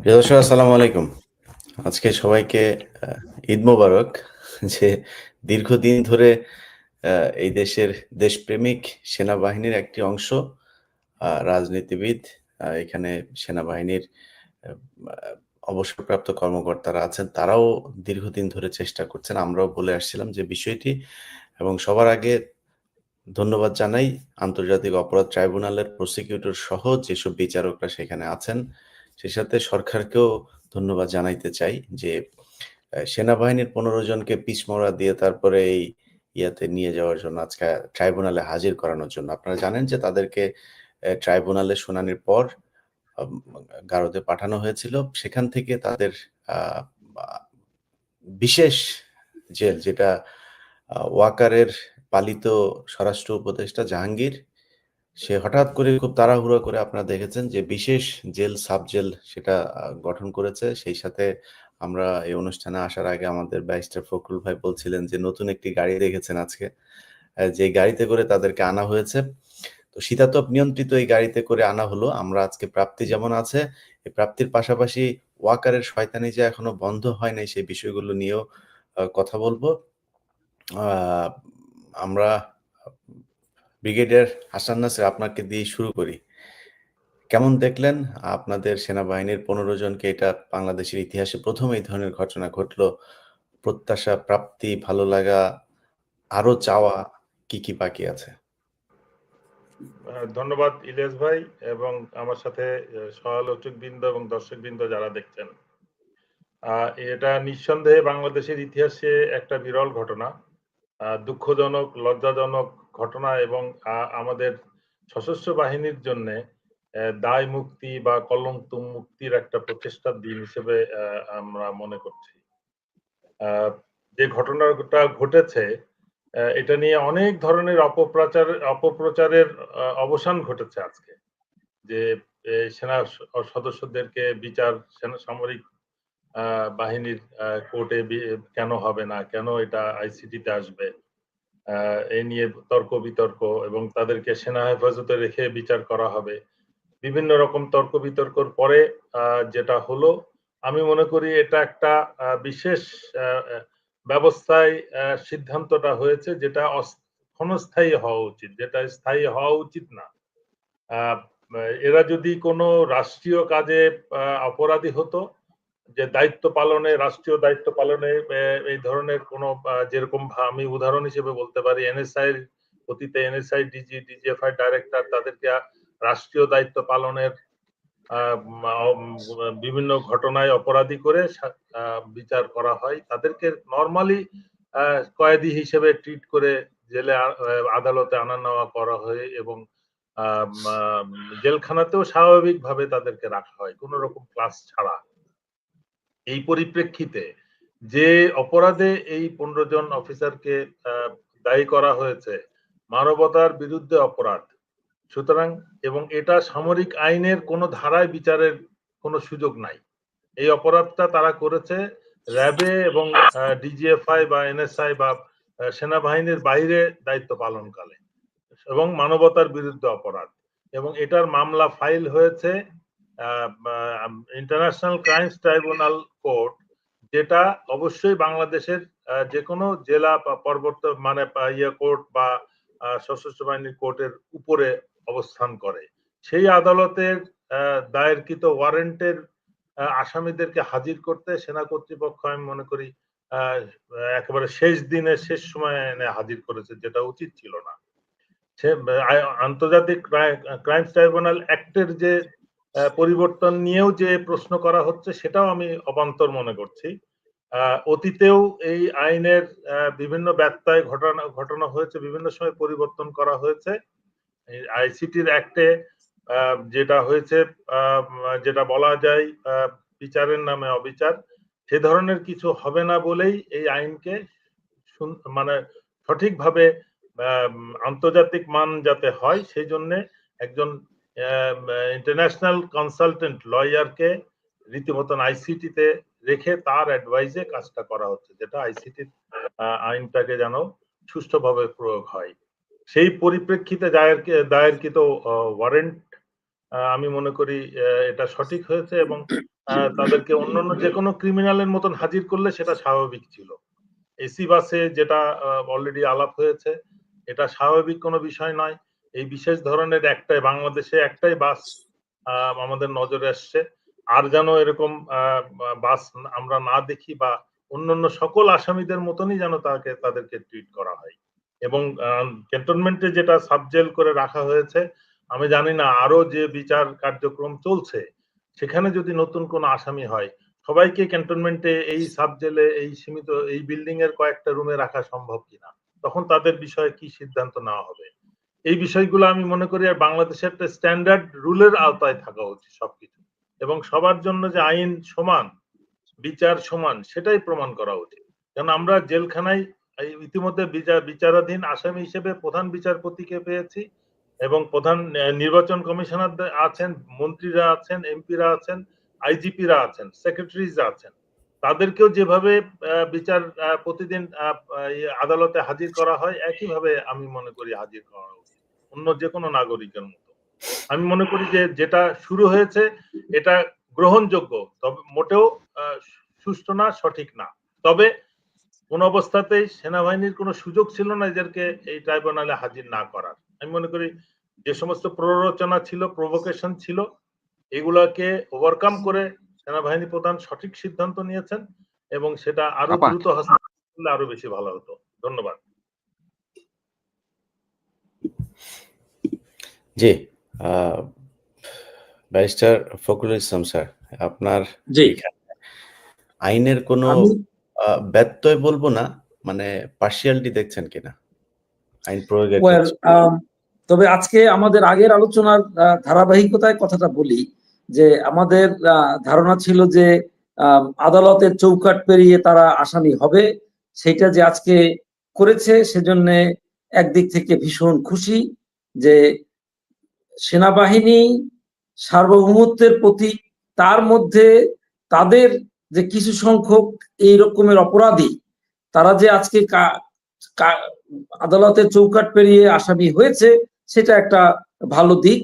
প্রিয় দর্শক আসসালামু আলাইকুম। আজকে সবাইকে আ ঈদ মোবারক। যে দীর্ঘদিন ধরে আ এই দেশের দেশপ্রেমিক সেনাবাহিনীর একটি অংশ রাজনীতিবিদ এখানে সেনাবাহিনীর আ আ অবসরপ্রাপ্ত কর্মকর্তারা আছেন। তারাও দীর্ঘদিন ধরে চেষ্টা করছেন। আমরাও বলে আসছিলাম যে বিষয়টি এবং সবার আগে ধন্যবাদ জানাই আন্তর্জাতিক অপরাধ ট্রাইব্যুনালের প্রসিকিউটর সহ যেসব বিচারকরা সেখানে আছেন। সেই সাথে সরকারকেও ধন্যবাদ জানাইতে চাই যে সেনাবাহিনীর ১৫ জনকে পিছমোড়া দিয়ে তারপরে এই ইয়াতে নিয়ে যাওয়ার জন্য আজকে ট্রাইব্যুনালে হাজির করানোর জন্য। আপনারা জানেন যে তাদেরকে ট্রাইব্যুনালে শুনানির পর আম গারদে পাঠানো হয়েছিল। সেখান থেকে তাদের আ আ বিশেষ জেল যেটা ওয়াকারের পালিত স্বরাষ্ট্র উপদেষ্টা জাহাঙ্গীর, সে হঠাৎ করে খুব তাড়াহুড়ো করে আপনারা দেখেছেন যে বিশেষ জেল, সাব জেল সেটা গঠন করেছে। সেই সাথে আমরা এই অনুষ্ঠানে আসার আগে আমাদের ব্যারিস্টার ফখরুল ভাই বলছিলেন যে নতুন একটি গাড়ি দেখেছেন আজকে। যে গাড়িতে করে তাদেরকে আনা হয়েছে। তো শীতাতপ নিয়ন্ত্রিত এই গাড়িতে করে আনা হলো। আমরা আজকে প্রাপ্তি যেমন আছে, এই প্রাপ্তির পাশাপাশি ওয়াকারের শয়তানি যে এখনো বন্ধ হয় নাই সেই বিষয়গুলো নিয়েও কথা বলব। আ আমরা ব্রিগেডিয়ার হাসান নাসির আপনাকে দিয়েই শুরু করি। কেমন দেখলেন আপনাদের সেনাবাহিনীর ১৫ জনকে এটা বাংলাদেশের ইতিহাসে ১ম এই ধরনের ঘটনা ঘটলো। প্রত্যাশা, প্রাপ্তি, ভালো লাগা, আরো চাওয়া কি বাকি আছে? ধন্যবাদ ইলিয়াস ভাই এবং আমার সাথে সহ-আলোচকবৃন্দ এবং দর্শকবৃন্দ যারা দেখছেন। এটা নিঃসন্দেহে বাংলাদেশের ইতিহাসে একটা বিরল ঘটনা। দুঃখজনক, লজ্জাজনক ঘটনা এবং আমাদের সশস্ত্র বাহিনীর জন্যে দায় মুক্তি বা কলঙ্ক মুক্তির একটা প্রচেষ্টার দিন হিসেবে আমরা মনে করছি। যে ঘটনাটা ঘটেছে এটা নিয়ে অনেক ধরনের অপপ্রচারের অবসান ঘটেছে আজকে। যে সেনা সদস্যদেরকে সেনা সামরিক বাহিনীর কোর্টে কেন হবে না? কেন এটা আইসিটিতে আসবে? এ নিয়ে তর্ক-বিতর্ক এবং তাদেরকে সেনা হেফাজতে রেখে বিচার করা হবে। বিভিন্ন রকম তর্ক-বিতর্কর পরে যেটা হলো, আমি মনে করি এটা একটা বিশেষ আ আ ব্যবস্থায় সিদ্ধান্তটা হয়েছে যেটা ক্ষণস্থায়ী হওয়া উচিত, যেটা স্থায়ী হওয়া উচিত না। আ এরা যদি কোনো রাষ্ট্রীয় কাজে অপরাধী হতো, যে রাষ্ট্রীয় দায়িত্ব পালনে এই ধরনের কোনো যেরকম আমি উদাহরণ হিসেবে বলতে পারি এনএসআই এর অতীতে এনএসআই ডিজি, ডিজিএফআই ডাইরেক্টর তাদেরকে রাষ্ট্রীয় দায়িত্ব পালনের বিভিন্ন ঘটনায় অপরাধী করে বিচার করা হয়। তাদেরকে নরমালি কয়েদি হিসেবে ট্রিট করে জেলে আদালতে আনা নেওয়া করা হয় এবং জেলখানাতেও স্বাভাবিকভাবে তাদেরকে রাখা হয় কোন রকম ক্লাস ছাড়া। এই পরিপ্রেক্ষিতে যে অপরাধে এই ১৫ জন অফিসারকে দায়ী করা হয়েছে, মানবতার বিরুদ্ধে অপরাধ। সুতরাং এবং এটা সামরিক আইনের কোন ধারায় বিচারের কোন সুযোগ নাই। এই অপরাধটা তারা করেছে র‍্যাবে এবং ডিজিএফআই বা এনএসআই বা সেনাবাহিনীর বাইরে দায়িত্ব পালনকালে এবং মানবতার বিরুদ্ধে অপরাধ। এবং এটার মামলা ফাইল হয়েছে ইন্টারন্যাশনাল ক্রাইমস ট্রাইব্যুনাল কোর্ট, যেটা অবশ্যই বাংলাদেশের যেকোনো জেলা বা মানে কোর্ট বা সশস্ত্র বাহিনীর কোর্টের উপরে অবস্থান করে। সেই আদালতের দায়েরকৃত ওয়ারেন্টের আসামিদেরকে হাজির করতে সেনা কর্তৃপক্ষ আমি মনে করি একেবারে শেষ দিনে শেষ সময়ে এনে হাজির করেছে, যেটা উচিত ছিল না। সে আন্তর্জাতিক ক্রাইমস ট্রাইব্যুনাল অ্যাক্টের যে পরিবর্তন নিয়েও যে প্রশ্ন করা হচ্ছে সেটাও আমি অবান্তর মনে করছি। অতীতেও এই আইনের বিভিন্ন ব্যত্যয় ঘটানো হয়েছে, বিভিন্ন সময় পরিবর্তন করা হয়েছে। আইসিটির অ্যাক্টে যেটা হয়েছে যেটা বলা যায় বিচারের নামে অবিচার, সে ধরনের কিছু হবে না বলেই এই আইনকে মানে সঠিকভাবে আন্তর্জাতিক মান যাতে হয় সেই জন্যে একজন ইন্টারন্যাশনাল কনসালটেন্ট লয়ারকে রীতিমতন আইসিটিতে রেখে তার অ্যাডভাইসে কাজটা করা হচ্ছে, যেটা আইসিটির আইনটাকে যেন সুষ্ঠুভাবে প্রয়োগ হয়। সেই পরিপ্রেক্ষিতে দায়েরকৃত ওয়ারেন্ট আমি মনে করি এটা সঠিক হয়েছে এবং তাদেরকে অন্যান্য যেকোনো ক্রিমিনালের মতন হাজির করলে সেটা স্বাভাবিক ছিল। এসি বাসে যেটা অলরেডি আলাপ হয়েছে, এটা স্বাভাবিক কোনো বিষয় নয়। এই বিশেষ ধরনের বাংলাদেশে একটাই বাস আমাদের নজরে আসছে। আর যেন এরকম বাস আমরা না দেখি বা অন্যান্য সকল আসামিদের মতনই যেন তাদেরকে ট্রিট করা হয়। এবং ক্যান্টনমেন্টে যেটা সাবজেল করে রাখা হয়েছে, আমি জানি না আরো যে বিচার কার্যক্রম চলছে, সেখানে যদি নতুন কোনো আসামি হয়, সবাইকে ক্যান্টনমেন্টে এই সাবজেলে এই সীমিত এই বিল্ডিং এর কয়েকটা রুমে রাখা সম্ভব কিনা, তখন তাদের বিষয়ে কি সিদ্ধান্ত নেওয়া হবে, এই বিষয়গুলো আমি মনে করি আর বাংলাদেশের একটা স্ট্যান্ডার্ড রুলের আওতায় থাকা উচিত সবকিছু, এবং সবার জন্য যে আইন সমান, বিচার সমান, সেটাই প্রমাণ করা উচিত। কারণ আমরা জেলখানায় ইতিমধ্যে বিচারাধীন আসামি হিসেবে প্রধান বিচারপতিকে পেয়েছি এবং প্রধান নির্বাচন কমিশনার আছেন, মন্ত্রীরা আছেন, এমপিরা আছেন, আইজিপিরা আছেন, সেক্রেটারিজ আছেন। তাদেরকেও যেভাবে বিচার প্রতিদিন আদালতে হাজির করা হয়, একইভাবে আমি মনে করি হাজির করা উচিত অন্য যে কোনো নাগরিকের মতো। আমি মনে করি যে যেটা শুরু হয়েছে এটা গ্রহণযোগ্য, তবে মোটেও সুষ্ঠু না, সঠিক না। তবে কোন অবস্থাতেই সেনাবাহিনীর কোনো সুযোগ ছিল না এদেরকে এই ট্রাইব্যুনালে হাজির না করার। আমি মনে করি যে সমস্ত প্ররোচনা ছিল, প্রভোকেশন ছিল, এগুলাকে ওভারকাম করে সেনাবাহিনী প্রধান সঠিক সিদ্ধান্ত নিয়েছেন এবং সেটা আরো দ্রুত হস্তক্ষেপ করলে আরো বেশি ভালো হতো। ধন্যবাদ। জি, ব্যারিস্টার ফখরুল ইসলাম স্যার, আপনার আইনের কোনো ব্যত্যয় বলবো না, মানে পার্সিয়ালিটি দেখছেন কিনা আইন প্রয়োগের ক্ষেত্রে? তবে আজকে আমাদের আগের আলোচনার ধারাবাহিকতায় কথাটা বলি যে আমাদের ধারণা ছিল যে আদালতের চৌকাট পেরিয়ে তারা আসামি হবে, সেটা যে আজকে করেছে সেজন্য একদিক থেকে ভীষণ খুশি যে সেনাবাহিনী সার্বভৌমত্বের প্রতি, তার মধ্যে তাদের যে কিছু সংখ্যক এই রকমের অপরাধী তারা যে আজকে আদালতের চৌকাট পেরিয়ে আসামি হয়েছে, সেটা একটা ভালো দিক।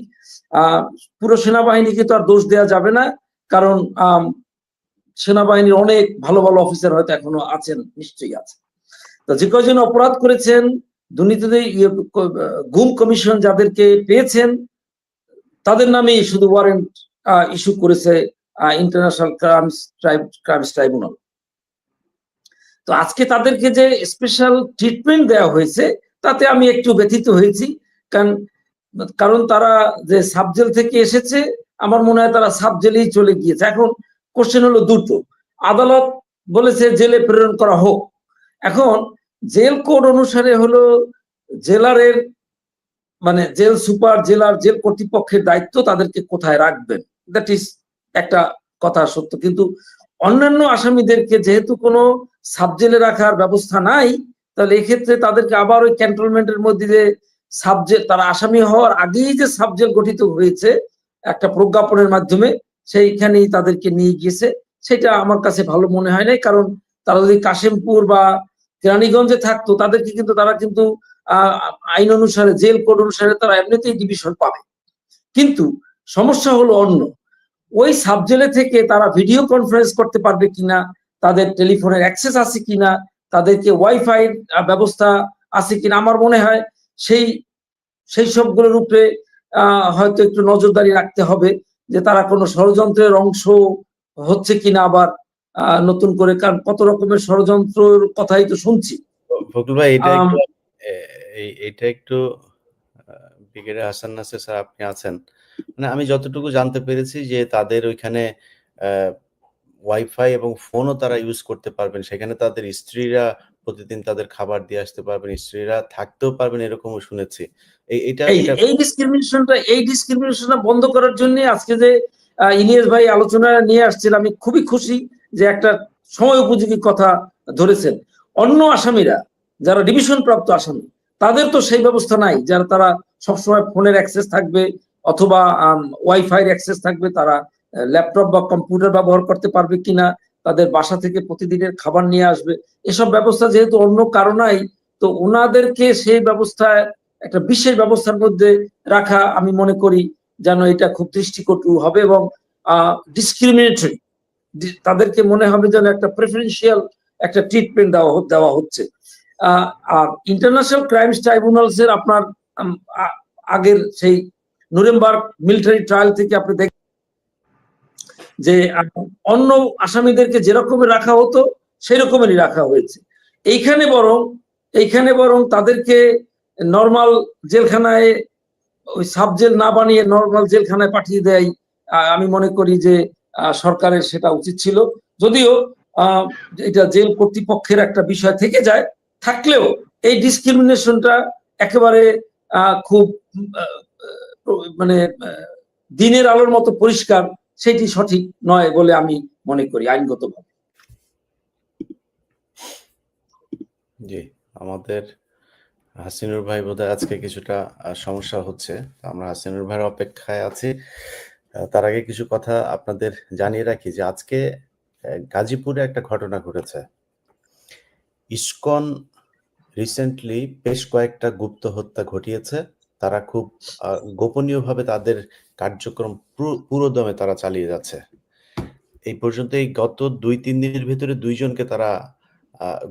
পুরো সেনাবাহিনীকে তো আর দোষ দেওয়া যাবে না, কারণ সেনাবাহিনীর অনেক ভালো ভালো অফিসার হয়তো এখনো আছেন, নিশ্চয়ই আছে। তো যে কয়জন অপরাধ করেছেন, দুর্নীতিতে গুম কমিশন যাদেরকে পেয়েছেন, তাদের নামে শুধু ওয়ারেন্ট ইস্যু করেছে ইন্টারন্যাশনাল ক্রাইমস ট্রাইব্যুনাল। তো আজকে তাদেরকে যে স্পেশাল ট্রিটমেন্ট দেওয়া হয়েছে, তাতে আমি একটু ব্যথিত হয়েছি, কারণ তারা যে সাবজেল থেকে এসেছে, আমার মনে হয় তারা সাবজেলেই চলে গিয়েছে। এখন কোশ্চেন হলো দুটো, আদালত বলেছে জেলে প্রেরণ করা হোক, এখন জেল কোড অনুসারে হলো জেলারের মানে জেল সুপার, জেলার জেল কর্তৃপক্ষের দায়িত্ব তাদেরকে কোথায় রাখবেন, দ্যাট ইজ একটা কথা সত্য। কিন্তু অন্যান্য আসামিদেরকে যেহেতু কোনো সাবজেলে রাখার ব্যবস্থা নাই, তাহলে এক্ষেত্রে তাদেরকে আবার ওই ক্যান্টনমেন্টের মধ্যে যে সাবজেল, তারা আসামি হওয়ার আগেই যে সাবজেল গঠিত হয়েছে একটা প্রজ্ঞাপনের মাধ্যমে, সেইখানেই তাদেরকে নিয়ে গিয়েছে। সেটা আমার কাছে ভালো মনে হয় নাই, কারণ তারা যদি কাশিমপুর বা কেরানীগঞ্জে থাকতো, তাদেরকে কিন্তু তারা কিন্তু আইন অনুসারে, জেল কোড অনুসারে তারা এমনিতেই ডিভিশন পাবে। কিন্তু সমস্যা হলো অন্য, ওই সাবজেলে থেকে তারা ভিডিও কনফারেন্স করতে পারবে কিনা, তাদের টেলিফোনের অ্যাক্সেস আছে কিনা, তাদেরকে ওয়াইফাই ব্যবস্থা আছে কিনা, আমার মনে হয় সেই সবগুলোর উপরে হয়তো একটু নজরদারি রাখতে হবে যে তারা কোনো ষড়যন্ত্রের অংশ হচ্ছে কিনা, আবার নতুন করে, কারণ কত রকমের ষড়যন্ত্রের কথাই তো শুনছি। ফখরুল ভাই, এটা একটু ব্রিগেডিয়ার হাসান নাসির স্যার, আপনি আছেন, মানে আমি যতটুকু জানতে পেরেছি যে তাদের ওইখানে ওয়াইফাই এবং ফোনও তারা ইউজ করতে পারবেন, সেখানে তাদের স্ত্রীরা প্রতিদিন তাদের খাবার দিয়ে আসতে পারবেন, স্ত্রীরা থাকতেও পারবেন, এরকমও শুনেছি। এই ডিসক্রিমিনেশনটা বন্ধ করার জন্য আজকে যে ইলিয়াস ভাই আলোচনা নিয়ে আসছেন, আমি খুবই খুশি যে একটা সময় উপযোগী কথা ধরেছেন। অন্য আসামিরা যারা ডিভিশন প্রাপ্ত আসামি, তাদের তো সেই ব্যবস্থা নাই, যারা তারা সবসময় ফোনের অ্যাক্সেস থাকবে অথবা ওয়াইফাই অ্যাক্সেস থাকবে, তারা ল্যাপটপ বা কম্পিউটার ব্যবহার করতে পারবে কিনা, তাদের বাসা থেকে প্রতিদিনের খাবার নিয়ে আসবে, এসব ব্যবস্থা যেহেতু অন্য কারো নাই, তো ওনাদেরকে সেই ব্যবস্থায় একটা বিশেষ ব্যবস্থার মধ্যে রাখা আমি মনে করি যেন এটা খুব দৃষ্টিকটু হবে এবং ডিসক্রিমিনেটরি, তাদেরকে মনে হবে যেন একটা প্রেফারেন্সিয়াল একটা ট্রিটমেন্ট দেওয়া হচ্ছে। আর ইন্টারন্যাশনাল ক্রাইমস ট্রাইব্যুনালস এর আপনার আগের সেই নুরেমবার্গ মিলিটারি ট্রায়াল থেকে আপনি দেখেন যে অন্য আসামিদেরকে যেরকমের রাখা হতো সেই রকমেরই রাখা হয়েছে। এইখানে বরং তাদেরকে নর্মাল জেলখানায়, ওই সাব জেল না বানিয়ে নর্মাল জেলখানায় পাঠিয়ে দেয়। আমি মনে করি যে সরকারের সেটা উচিত ছিল, যদিও এটা জেল কর্তৃপক্ষের একটা বিষয় থেকে যায়, থাকলেও এই ডিসক্রিমিনেশনটা একেবারে খুব মানে দিনের আলোর মতো পরিষ্কার, সেটি সঠিক নয় বলে আমি মনে করি আইনগতভাবে। জি, আমাদের হাসিনুর ভাই বোধহয় আজকে কিছুটা সমস্যা হচ্ছে, আমরা হাসিনুর ভাইয়ের অপেক্ষায় আছি। তার আগে কিছু কথা আপনাদের জানিয়ে রাখি যে আজকে গাজীপুরে একটা ঘটনা ঘটেছে। ইসকন রিসেন্টলি বেশ কয়েকটা গুপ্ত হত্যা ঘটিয়েছে। তারা খুব গোপনীয়ভাবে তাদের কার্যক্রম পুরোদমে তারা চালিয়ে যাচ্ছে। এই পর্যন্ত এই গত 2-3 দিনের ভিতরে 2 জনকে তারা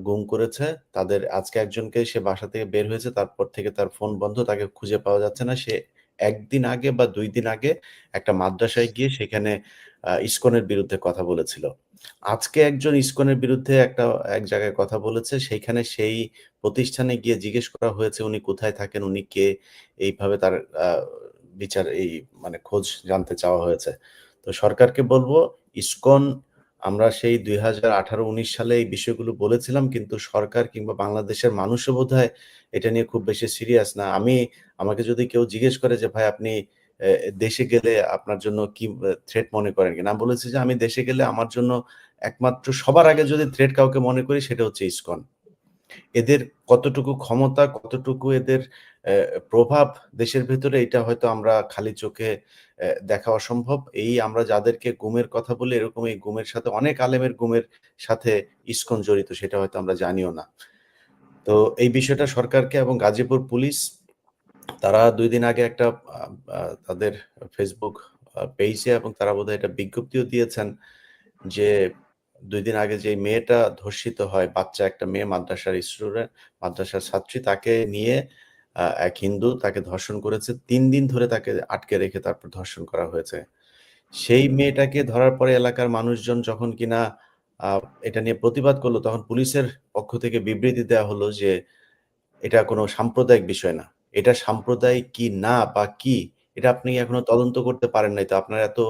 গুম করেছে। তাদের আজকে একজনকে সে বাসা থেকে বের হয়েছে, তারপর থেকে তার ফোন বন্ধ, তাকে খুঁজে পাওয়া যাচ্ছে না। সে 1 দিন আগে বা 2 দিন আগে একটা মাদ্রাসায় গিয়ে সেখানে ইসকনের বিরুদ্ধে কথা বলেছিল। আজকে একজন ইসকনের বিরুদ্ধে এক জায়গায় কথা বলেছে, সেইখানে সেই প্রতিষ্ঠানে গিয়ে জিজ্ঞেস করা হয়েছে উনি কোথায় থাকেন, উনি কে, এইভাবে তার বিচার মানে খোঁজ জানতে চাওয়া হয়েছে। তো সরকারকে বলবো, ইসকন আমরা সেই 2018-19 সালে এই বিষয়গুলো বলেছিলাম, কিন্তু সরকার কিংবা বাংলাদেশের মানুষও বোধহয় এটা নিয়ে খুব বেশি সিরিয়াস না। আমাকে যদি কেউ জিজ্ঞেস করে যে ভাই আপনি দেশে গেলে আপনার জন্য কি থ্রেট মনে করেন কিনা, আমি বলেছি যে আমি দেশে গেলে আমার জন্য একমাত্র সবার আগে যদি থ্রেট কাউকে মনে করি সেটা হচ্ছে ইসকন। এদের কতটুকু ক্ষমতা, কতটুকু এদের প্রভাব দেশের ভেতরে, এটা হয়তো আমরা খালি চোখে দেখা অসম্ভব। আমরা যাদেরকে গুমের কথা বলি, এরকম এই গুমের সাথে অনেক আলেমের গুমের সাথে ইসকন জড়িত, সেটা হয়তো আমরা জানিও না। তো এই বিষয়টা সরকারকে এবং গাজীপুর পুলিশ, তারা 2 দিন আগে একটা তাদের ফেসবুক পেজে এবং তারা বোধহয় একটা বিজ্ঞপ্তিও দিয়েছেন যে 2 দিন আগে যে মেয়েটা ধর্ষিত হয়, বাচ্চা একটা মেয়ে, মাদ্রাসার ছাত্রী, তাকে নিয়ে এক হিন্দু তাকে ধর্ষণ করেছে। 3 দিন ধরে তাকে আটকে রেখে তারপর ধর্ষণ করা হয়েছে। সেই মেয়েটাকে ধরার পরে এলাকার মানুষজন যখন কিনা এটা নিয়ে প্রতিবাদ করলো, তখন পুলিশের পক্ষ থেকে বিবৃতি দেওয়া হলো যে এটা কোনো সাম্প্রদায়িক বিষয় না। এটা সাম্প্রদায়িক কি না বা কি, এটা আপনি এখনো তদন্ত করতে পারেন নাই। তো আপনার এত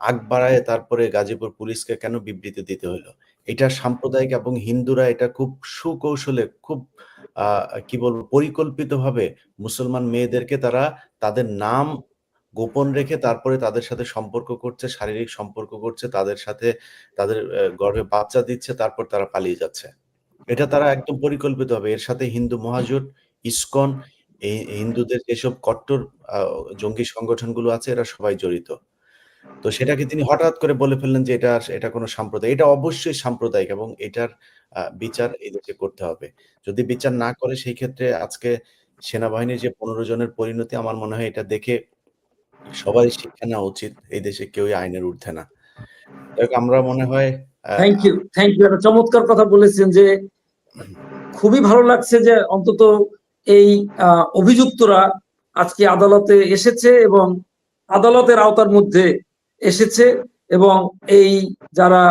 আগ বাড়ায় তারপরে গাজীপুর পুলিশকে কেন বিবৃতি দিতে হইলো? এটা সাম্প্রদায়িক এবং হিন্দুরা এটা খুব সুকৌশলে, খুব কি বলবো, পরিকল্পিতভাবে মুসলমান মেয়েদেরকে তারা তাদের নাম গোপন রেখে তারপরে তাদের সাথে সম্পর্ক করছে, শারীরিক সম্পর্ক করছে, তাদের সাথে তাদের গর্ভে বাচ্চা দিচ্ছে, তারপর তারা পালিয়ে যাচ্ছে। এটা তারা একদম পরিকল্পিতভাবে, এর সাথে হিন্দু মহাজোট, ইসকন, এই হিন্দুদের যেসব কট্টর জঙ্গি সংগঠনগুলো আছে, এরা সবাই জড়িত। তো সেটাকে তিনি হঠাৎ করে বলে ফেললেন যে এটা কোনো সাম্প্রদায়িক। এটা অবশ্যই সাম্প্রদায়িক এবং এটার বিচার এই দেশে করতে হবে। যদি বিচার না করে, সেই ক্ষেত্রে আজকে সেনাবাহিনীর যে 15 জনের পরিণতি, আমার মনে হয় এটা দেখে সবারই শিক্ষা নেওয়া উচিত। এই দেশে কেউই আইনের ঊর্ধ্বে না। আমরা মনে হয় থ্যাংক ইউ একটা চমৎকার কথা বলেছেন যে খুবই ভালো লাগছে যে অন্তত এই অভিযুক্তরা আজকে আদালতে এসেছে এবং আদালতের আওতার মধ্যে এসেছে, এবং এই যারা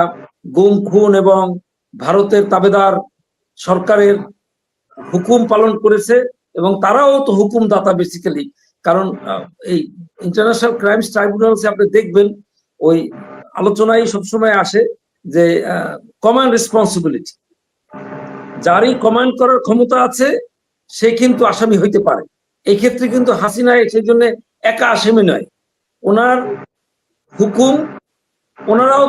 গুম খুন এবং ভারতের তাবেদার সরকারের হুকুম পালন করেছে, এবং তারাও তো হুকুমদাতা বেসিক্যালি, কারণ এই ইন্টারন্যাশনাল ক্রাইমস ট্রাইব্যুনালস আপনি দেখবেন ওই আলোচনায় সবসময় আসে যে কমন রেসপন্সিবিলিটি, যারই কমান্ড করার ক্ষমতা আছে সে কিন্তু আসামি হইতে পারে। এই ক্ষেত্রে কিন্তু হাসিনা সেই জন্য একা আসামি নয়, ওনার হুকুম ওনারাও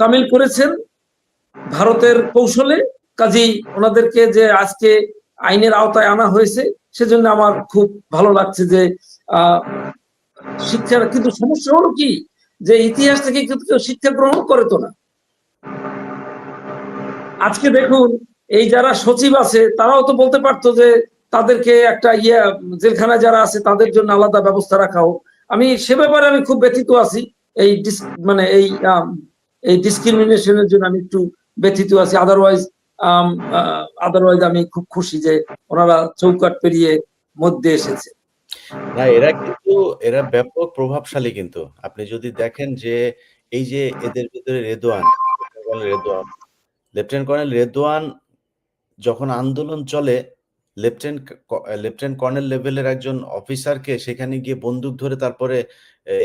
তামিল করেছেন ভারতের কৌশলে। কাজেই ওনাদেরকে যে আজকে আইনের আওতায় আনা হয়েছে, সেজন্য আমার খুব ভালো লাগছে যে শিক্ষার, কিন্তু সমস্যা হলো কি যে ইতিহাস থেকে কিন্তু কেউ শিক্ষা গ্রহণ করে তো না। আজকে দেখুন এই যারা সচিব আছে তারাও তো বলতে পারতো যে তাদেরকে একটা জেলখানায় যারা আছে তাদের জন্য আলাদা ব্যবস্থা রাখা হোক, আমি সে ব্যাপারে আমি খুব ব্যথিত আছি। এই মানে এই ডিসক্রিমিনেশনের জন্য আমি একটু ব্যথিত আছি। আদারওয়াইজ আমি খুব খুশি যে ওনারা চৌকাট পেরিয়ে মধ্যে এসেছে। না, এরা ব্যাপক প্রভাবশালী কিন্তু। আপনি যদি দেখেন যে এই যে এদের ভিতরে লেফটেন্যান্ট কর্নেল রেদওয়ান যখন আন্দোলন চলে, লেফটেন্যান্ট কর্নেল লেভেলের একজন অফিসারকে সেখানে গিয়ে বন্দুক ধরে তারপরে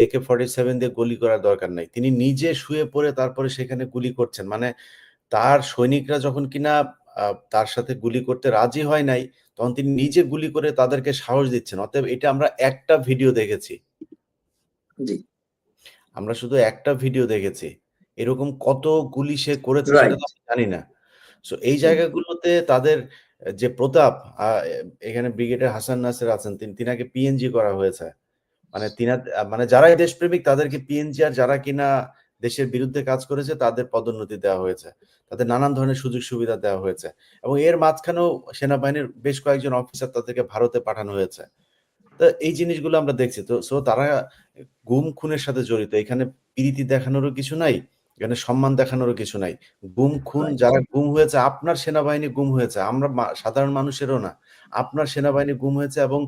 AK-47 দিয়ে গুলি করার দরকার নাই। তিনি নিজে শুয়ে পড়ে তারপরে সেখানে গুলি করছেন। মানে তার সৈনিকরা যখন কিনা তার সাথে গুলি করতে রাজি হয় নাই, তখন তিনি নিজে গুলি করে তাদেরকে সাহস দিচ্ছেন। অতএব এটা আমরা একটা ভিডিও দেখেছি। জি, আমরা শুধু একটা ভিডিও দেখেছি। এরকম কত গুলি সে করেছে সেটা রাইট। তো আমি জানি না। সো এই জায়গাগুলোতে তাদের যে প্রতাপ, এখানে ব্রিগেডিয়ার হাসান নাসের আছেন, তিনাকে পিএনজি করা হয়েছে। মানে মানে যারাই দেশপ্রেমিক তাদেরকে পিএনজি, আর যারা কিনা দেশের বিরুদ্ধে কাজ করেছে তাদের পদোন্নতি দেওয়া হয়েছে, তাদের নানান ধরনের সুযোগ সুবিধা দেওয়া হয়েছে, এবং এর মাঝখানেও সেনাবাহিনীর বেশ কয়েকজন অফিসার তাদেরকে ভারতে পাঠানো হয়েছে। তো এই জিনিসগুলো আমরা দেখছি। তো সো তারা গুম খুনের সাথে জড়িত। এখানে প্রীতি দেখানোরও কিছু নাই, এখানে সম্মান দেখানোরও কিছু নাই। গুম খুন, যারা গুম হয়েছে, আপনার সেনাবাহিনী গুম হয়েছে, আমরা সাধারণ মানুষেরও না, আপনার সেনাবাহিনী গুম হয়েছে। এবং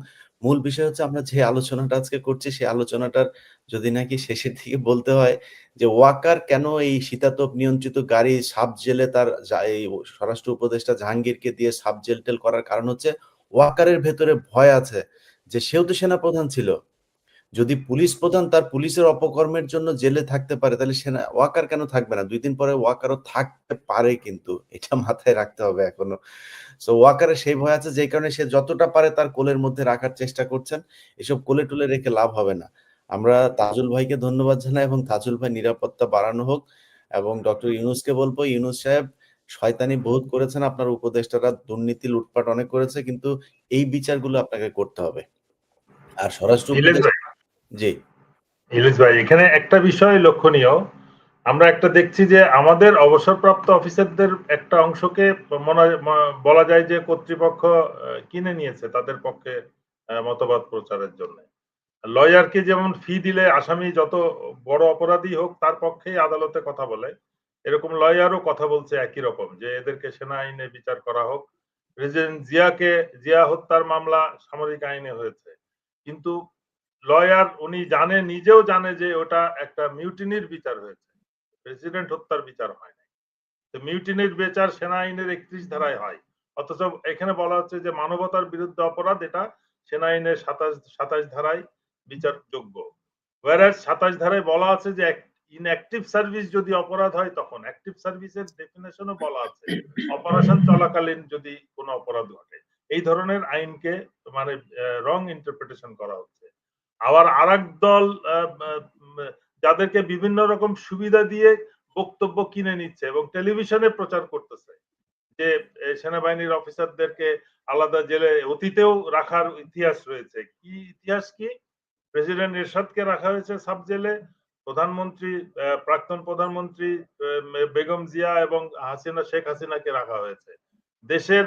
মূল বিষয় হচ্ছে আমরা যে আলোচনাটা আজকে করছি সেই আলোচনাটার যদি নাকি শেষের দিকে বলতে হয় যে ওয়াকার কেন এই শীতাতপ নিয়ন্ত্রিত গাড়ি সাব জেলে এই স্বরাষ্ট্র উপদেষ্টা জাহাঙ্গীরকে দিয়ে সাব জেল টেল করার কারণ হচ্ছে ওয়াকারের ভেতরে ভয় আছে যে সেও তো সেনাপ্রধান ছিল। যদি পুলিশ প্রধান তার পুলিশের অপকর্মের জন্য জেলে থাকতে পারে, তাহলে ওয়াকার কেন থাকবে না? 2 দিন পরে ওয়াকারও থাকতে পারে, কিন্তু এটা মাথায় রাখতে হবে এখনো। সো ওয়াকারের সেই ভয় আছে, যেই কারণে সে যতটা পারে তার কোলের মধ্যে রাখার চেষ্টা করছেন। এসব কোলে টোলে রেখে লাভ হবে না। আমরা তাজুল ভাইকে ধন্যবাদ জানাই, এবং তাজুল ভাই নিরাপত্তা বাড়ানো হোক। এবং ডক্টর ইউনূসকে বলবো, ইউনূস সাহেব শয়তানি বহুত করেছেন, আপনার উপদেষ্টারা দুর্নীতি লুটপাট অনেক করেছে, কিন্তু এই বিচারগুলো আপনাকে করতে হবে। আর স্বরাষ্ট্র উপদেষ্টা, জি ইলিশ ভাই, এখানে একটা বিষয় লক্ষণীয়, আমরা একটা দেখছি যে আমাদের অবসরপ্রাপ্ত অফিসারদের একটা অংশকে বলা যায় যে কর্তৃপক্ষ কিনে নিয়েছে তাদের পক্ষে মতবাদ প্রচারের জন্য। লয়ারকে যেমন ফি দিলে আসামি যত বড় অপরাধী হোক তার পক্ষেই আদালতে কথা বলে, এরকম লয়ারও কথা বলছে একই রকম যে এদেরকে সেনা আইনে বিচার করা হোক। প্রেসিডেন্ট জিয়া হত্যার মামলা সামরিক আইনে হয়েছে, কিন্তু লয়ার উনি নিজেও জানে যে ওটা একটা মিউটিনির বিচার হয়েছে, প্রেসিডেন্ট হত্যার বিচার হয় না। তো মিউটিনির বিচার সেনা আইনের 31 ধারায় হয়, অথচ এখানে বলা হচ্ছে যে মানবতার বিরুদ্ধে অপরাধ, এটা সেনা আইনের 27 ধারায় বিচারযোগ্য। whereas 27 ধারায় বলা আছে যে ইনঅ্যাক্টিভ সার্ভিস যদি অপরাধ হয়, তখন অ্যাক্টিভ সার্ভিসের ডেফিনেশনও বলা আছে, অপারেশন চলাকালীন যদি কোনো অপরাধ ঘটে। এই ধরনের আইনকে মানে রং ইন্টারপ্রিটেশন করা হচ্ছে। আবার আরেক দল যাদেরকে বিভিন্ন রকম সুবিধা দিয়ে বক্তব্য কিনে নিচ্ছে এবং টেলিভিশনে প্রচার করতেছে যে সেনাবাহিনীর অফিসারদেরকে আলাদা জেলে অতীতেও রাখার ইতিহাস রয়েছে। কি ইতিহাস? কি প্রেসিডেন্ট এরশাদকে রাখা হয়েছে সাব জেলে, প্রধানমন্ত্রী প্রাক্তন প্রধানমন্ত্রী বেগম জিয়া এবং শেখ হাসিনাকে রাখা হয়েছে। দেশের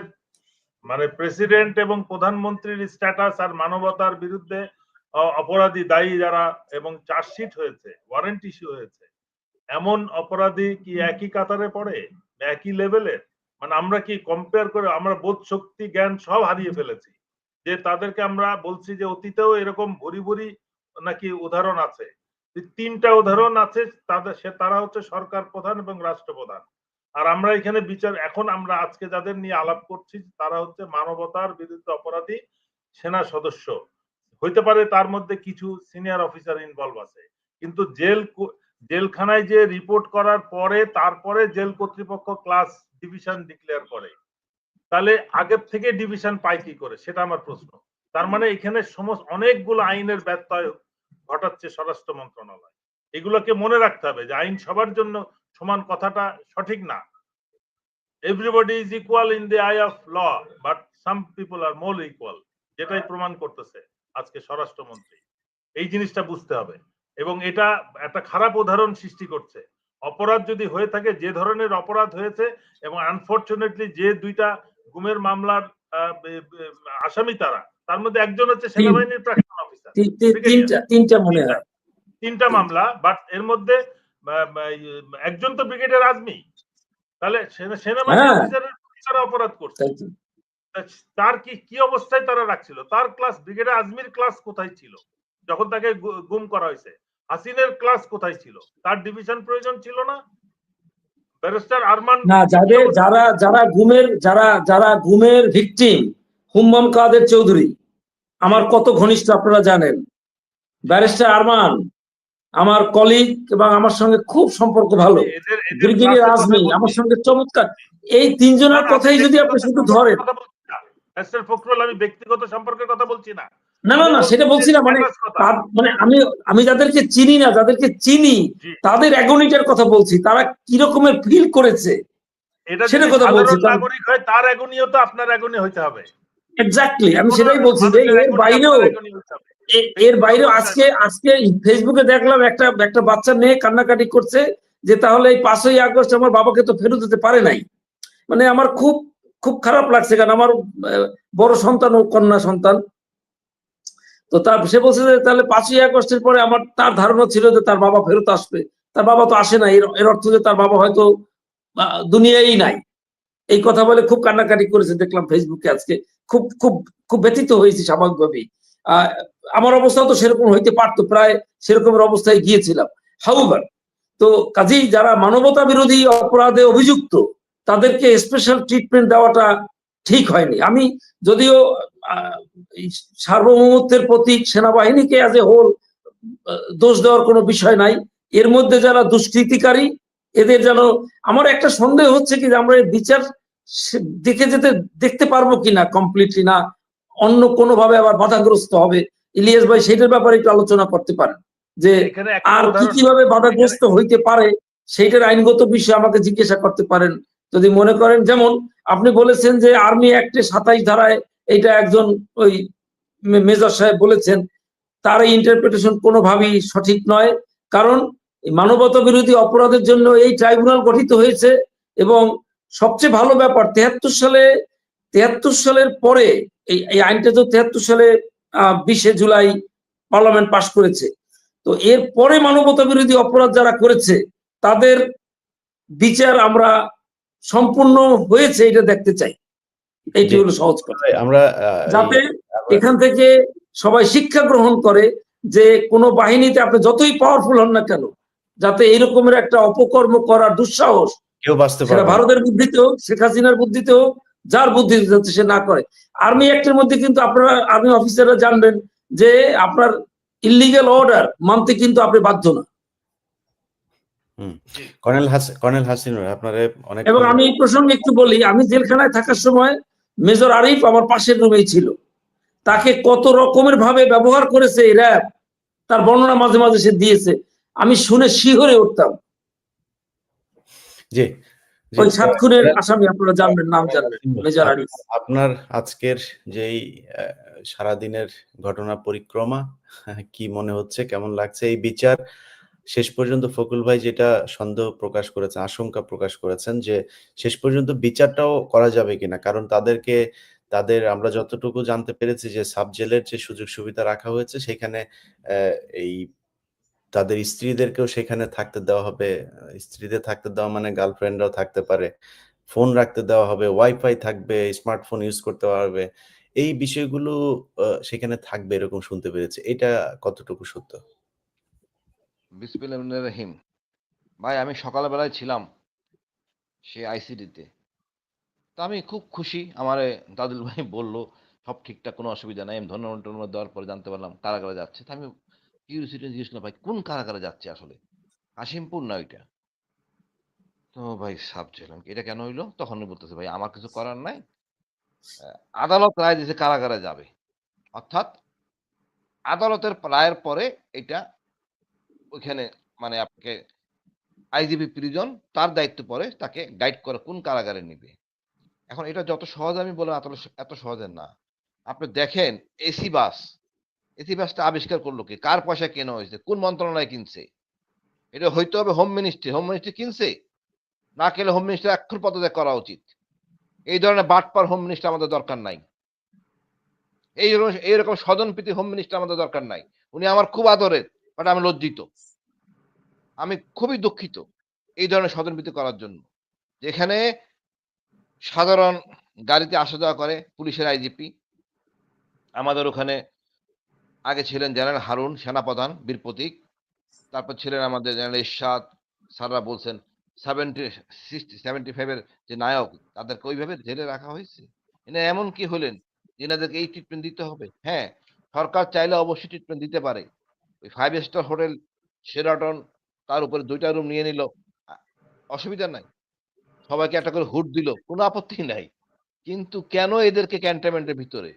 মানে প্রেসিডেন্ট এবং প্রধানমন্ত্রীর স্ট্যাটাস আর মানবতার বিরুদ্ধে অপরাধী দায়ী যারা এবং চার্জশিট হয়েছে, ওয়ারেন্ট ইস্যু হয়েছে, এমন অপরাধী কি একই কাতারে পড়ে, একই লেভেলের? মানে আমরা কি কম্পেয়ার করে আমরা বোধ শক্তি জ্ঞান সব হারিয়ে ফেলেছি যে তাদেরকে আমরা বলছি যে অতীতেও এরকম ভরি ভরি নাকি উদাহরণ আছে। 3টা উদাহরণ আছে, তারা হচ্ছে সরকার প্রধান এবং রাষ্ট্রপ্রধান। আর আমরা এখানে বিচার, এখন আমরা আজকে যাদের নিয়ে আলাপ করছি তারা হচ্ছে মানবতার বিরুদ্ধে অপরাধী সেনা সদস্য। হইতে পারে তার মধ্যে কিছু সিনিয়র অফিসার ইনভলভ আছে, কিন্তু জেলখানায় যে রিপোর্ট করার পরে তারপরে জেল কর্তৃপক্ষ ক্লাস ডিভিশন ডিক্লেয়ার করে, তাহলে আগের থেকে ডিভিশন পায় কি করে, সেটা আমার প্রশ্ন। তার মানে এখানে সমস্ত অনেকগুলো আইনের ব্যত্যয় ঘটাচ্ছে স্বরাষ্ট্র মন্ত্রণালয়। এগুলোকে মনে রাখতে হবে যে আইন সবার জন্য সমান কথাটা সঠিক না। Everybody is equal in the eye of law, but some people are more equal, যেটাই প্রমাণ করতেছে আজকে স্বরাষ্ট্রমন্ত্রী। এই জিনিসটা বুঝতে হবে, এবং এটা একটা খারাপ উদাহরণ সৃষ্টি করছে। অপরাধ যদি হয়ে থাকে, যে ধরনের অপরাধ হয়েছে, এবং আনফরচুনেটলি যে 2টা গুমের মামলার আসামি তার মধ্যে একজন হচ্ছে সেনাবাহিনীর প্রাক্তন অফিসার। Sir, brigadier. তিনটা মনে হয়। তিনটা মামলা, বাট এর মধ্যে একজন তো ব্রিগেডিয়ার আজমি, তাহলে সেনাবাহিনী হ্যাঁ, অফিসারের তারা অপরাধ করছে, তাই তো। তার কি অবস্থায় তারা রাখছিল, তার ক্লাস, ব্রিগেডিয়ার আজমির ক্লাস কোথায় ছিল যখন তাকে গুম করা হয়েছে, হাসিনের ক্লাস কোথায় ছিল, তার ডিভিশন প্রয়োজন ছিল না, ব্যারিস্টার আরমান না, যারা গুমের ভিকটিম, হুম্মাম কাদের চৌধুরী আমার কত ঘনিষ্ঠ আপনারা জানেন, ব্যারিস্টার আরমান আমার কলিগ এবং আমার সঙ্গে খুব সম্পর্ক ভালো, এদের ব্রিগেডিয়ার ক্লাসের কথা আজমি বলছি। আমার সঙ্গে চমৎকার। এই তিনজনের কথাই যদি আপনি শুধু ধরেন, ব্যারিস্টার ফখরুল, আমি ব্যক্তিগত সম্পর্কের কথা বলছি না, না না না, সেটা বলছি না, মানে মানে আমি যাদেরকে চিনি না, যাদেরকে চিনি তাদের অ্যাগনিটার কথা বলছি, তারা কি রকমের ফিল করেছে এটা সেটা যদি কথা বলছি। সাধারণ নাগরিক হয় তার অ্যাগনিও তো আপনার অ্যাগনি হইতে হবে। এক্স্যাক্টলি, আমি সেটাই বলছি যে এর বাইরেও আজকে ফেসবুকে দেখলাম একটা বাচ্চা মেয়ে কান্নাকাটি করছে যে তাহলে এই 5ই আগস্ট আমার বাবাকে তো ফেরত দিতে পারে নাই। মানে আমার খুব খুব খারাপ লাগছে, কারণ আমার বড় সন্তান ও কন্যা সন্তান। তো সে বলছে যে তাহলে 5ই আগস্টের পরে তার ধারণা ছিল যে তার বাবা ফেরত আসবে, তার বাবা তো আসে না, এর অর্থ যে তার বাবা হয়তো দুনিয়ায় নাই। এই কথা বলে খুব কান্নাকাটি করেছে দেখলাম ফেসবুকে আজকে। খুব খুব খুব ব্যথিত হয়েছি স্বাভাবিকভাবেই। আমার অবস্থা তো সেরকম হইতে পারতো, প্রায় সেরকমের অবস্থায় গিয়েছিলাম। হাউবার, তো কাজেই যারা মানবতা বিরোধী অপরাধে অভিযুক্ত তাদেরকে স্পেশাল ট্রিটমেন্ট দেওয়াটা ঠিক হয়নি। আমি যদিও সার্বভৌমত্বের প্রতীক সেনাবাহিনীকে অ্যাজ এ হোল দোষ দেওয়ার কোনো বিষয় নাই, এর মধ্যে যারা দুষ্কৃতিকারী এদের যেন, আমার একটা সন্দেহ হচ্ছে কি যে আমরা এই বিচার দেখতে পারবো কিনা কমপ্লিটলি, না অন্য কোনো ভাবে আবার বাধাগ্রস্ত হবে। ইলিয়াস ভাই সেটার ব্যাপারে একটু আলোচনা করতে পারেন যে আর কিভাবে বাধাগ্রস্ত হইতে পারে, সেইটার আইনগত বিষয় আমাকে জিজ্ঞাসা করতে পারেন যদি মনে করেন। যেমন আপনি বলেছেন যে আর্মি অ্যাক্টে 27 ধারায় এইটা একজন ওই মেজর সাহেব বলেছেন, তার এই ইন্টারপ্রিটেশন কোনোভাবেই সঠিক নয়, কারণ মানবতা বিরোধী অপরাধের জন্য এই ট্রাইব্যুনাল গঠিত হয়েছে। এবং সবচেয়ে ভালো ব্যাপার 73 সালের পরে এই আইনটা তো 73 সালে 20শে জুলাই পার্লামেন্ট পাশ করেছে। তো এর পরে মানবতা বিরোধী অপরাধ যারা করেছে তাদের বিচার আমরা সম্পূর্ণ হয়েছে এটা দেখতে চাই। এইটি হলো সহজ কথা, আমরা যাতে এখান থেকে সবাই শিক্ষা গ্রহণ করে যে কোন বাহিনীতে আপনি যতই পাওয়ারফুল হন না কেন, যাতে এরকমের একটা অপকর্ম করার দুঃসাহস কেউ বাঁচতে সেটা পারবে ভারতের বুদ্ধিতে হোক, শেখ হাসিনার বুদ্ধিতে হোক, যার বুদ্ধিতে যাতে সে না করে। আর্মি অ্যাক্টের মধ্যে কিন্তু আপনারা আর্মি অফিসাররা জানবেন যে আপনার ইলিগাল অর্ডার মানতে কিন্তু আপনি বাধ্য না। কর্নেল হাসিন আপনারে অনেক। এবং আমি এই প্রসঙ্গে একটু বলি, আমি জেলখানায় থাকার সময় মেজর আরিফ আমার পাশের রুমেই ছিল, তাকে কত রকমের ভাবে ব্যবহার করেছে এই র্যাব, তার বর্ণনা মাঝে মাঝে সে দিয়েছে, আমি শুনে শিহরে উঠতাম। জি, ওই 7 খুনের আসামি, আপনারা জানবেন, নাম জানবেন, মেজর আরিফ। আপনার আজকের যেই সারাদিনের ঘটনা পরিক্রমা কি মনে হচ্ছে, কেমন লাগছে এই বিচার? শেষ পর্যন্ত ফখরুল ভাই যেটা সন্দেহ প্রকাশ করেছেন, আশঙ্কা প্রকাশ করেছেন যে শেষ পর্যন্ত বিচারটাও করা যাবে কিনা, কারণ তাদের আমরা যতটুকু জানতে পেরেছি যে সাব জেলের যে সুযোগ সুবিধা রাখা হয়েছে সেখানে এই তাদের স্ত্রীদেরকেও সেখানে থাকতে দেওয়া হবে। স্ত্রীদের থাকতে দেওয়া মানে গার্লফ্রেন্ডরাও থাকতে পারে, ফোন রাখতে দেওয়া হবে, ওয়াইফাই থাকবে, স্মার্টফোন ইউজ করতে পারবে। এই বিষয়গুলো সেখানে থাকবে এরকম শুনতে পেরেছি। এটা কতটুকু সত্য? বিসমিল্লাহির রহিম। ভাই আমি সকালবেলায় ছিলাম সে আইসিডিতে, তো আমি খুব খুশি। আমারে দাদুল ভাই বলল সব ঠিকঠাক, কোনো অসুবিধা নাই। আমি ধন্যবাদ দেওয়ার পরে জানতে পারলাম কারাগারে যাচ্ছে। তো আমি কিউরিওসিটি জিজ্ঞেস করলাম, ভাই কোন কারাগারে যাচ্ছে আসলে? কাশিমপুর না ওইটা? তো ভাই সাব ছিলাম, এটা কেন হইলো? তখন বলতেছে, ভাই আমার কিছু করার নাই, আদালত রায় দিয়েছে কারাগারে যাবে। অর্থাৎ আদালতের রায়ের পরে এটা ওইখানে মানে আপনাকে আইজিপি প্রিজন তার দায়িত্ব পড়ে তাকে গাইড করে কোন কারাগারে নিবে। এখন এটা যত সহজ আমি বললাম এত সহজে না। আপনি দেখেন এসি বাসটা আবিষ্কার করলো কি, কার পয়সা কেনা হয়েছে, কোন মন্ত্রণালয় কিনছে? এটা হইতে হবে হোম মিনিস্ট্রি কিনছে, না কেলে হোম মিনিস্টার এক্ষুনি পদত্যাগ করা উচিত। এই ধরনের বাটপার হোম মিনিস্টার আমাদের দরকার নাই। এইরকম স্বজনপ্রীতি হোম মিনিস্টার আমাদের দরকার নাই। উনি আমার খুব আদরের, বাট আমি লজ্জিত। আমি খুবই দুঃখিত এই ধরনের স্বজনপ্রীতি করার জন্য। যেখানে সাধারণ গাড়িতে আসা যাওয়া করে পুলিশের আইজিপি। আমাদের ওখানে আগে ছিলেন জেনারেল হারুন, সেনাপ্রধান, বীর প্রতীক। তারপর ছিলেন আমাদের জেনারেল এরশাদ। স্যাররা বলছেন 75 এর যে নায়ক, তাদেরকে ওইভাবে জেলে রাখা হয়েছে। এমন কি হলেন যে এনাদেরকে এই ট্রিটমেন্ট দিতে হবে? হ্যাঁ, সরকার চাইলে অবশ্যই ট্রিটমেন্ট দিতে পারে। ওই 5 স্টার হোটেল শেরাটন, তার উপরে 2 টা রুম নিয়ে নিল। আ অসুবিধা নাই। সবাইকে একটা করে হুড দিল। কোনো আপত্তি নাই। কিন্তু কেন এদেরকে ক্যান্টনমেন্টের ভিতরে?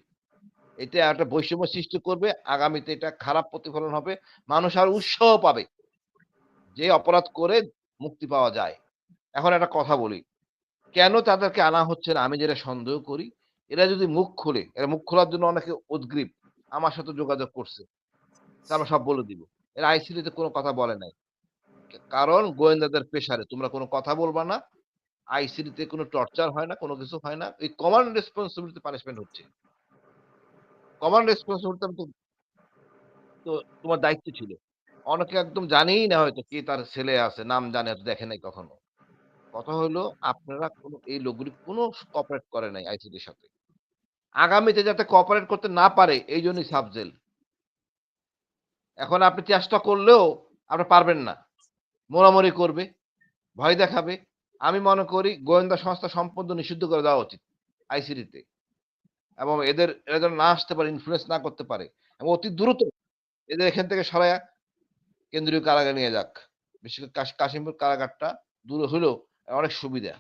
এটা একটা বৈষম্য সৃষ্টি করবে। আগামীতে এটা খারাপ প্রতিফলন হবে। মানুষ আর উৎসাহ পাবে যে অপরাধ করে মুক্তি পাওয়া যায়। এখন একটা কথা বলি, কেন তাদেরকে আনা হচ্ছে না আমি যেটা সন্দেহ করি, এরা যদি মুখ খোলে, এরা মুখ খোলার জন্য অনেকে উদগ্রীব। আমার সাথে যোগাযোগ করছে। তা আমরা সব বলে দিব। এরা আইসিডিতে কোনো কথা বলে নাই। কারণ গোয়েন্দাদের প্রেশারে তোমরা কোনো কথা বলবা না। আইসিডিতে কোনো টর্চার হয় না, কোনো কিছু হয় না। এই কমান্ড রেসপন্সিবিলিটি পানিশমেন্ট হচ্ছে। কমান্ড রেসপন্সিবিলিটি তো তো তোমার দায়িত্ব ছিল। অনেকে একদম জানেই না হয়তো কে তার ছেলে আছে, নাম জানে হয়তো দেখে নাই কখনো। কথা হলো আপনারা কোনো এই লোকগুলি কোনো কোঅপারেট করে নাই আইসিটির সাথে। আগামীতে যাতে কোঅপারেট করতে না পারে এইজন্যই সাব জেল। এখন আপনি চেষ্টা করলেও আপনি পারবেন না। মোড়ামুড়ি করবে, ভয় দেখাবে। আমি মনে করি গোয়েন্দা সংস্থা সম্পূর্ণ নিষিদ্ধ করে দেওয়া উচিত আইসিটিতে। এবং এরা যেন না আসতে পারে, ইনফ্লুয়েন্স না করতে পারে। এবং অতি দ্রুত এদের এখান থেকে সরায়া কেন্দ্রীয় কারাগারে নিয়ে যাক। বিশেষ করে কাশিমপুর কারাগারটা দূরে হলেও অনেক সুবিধা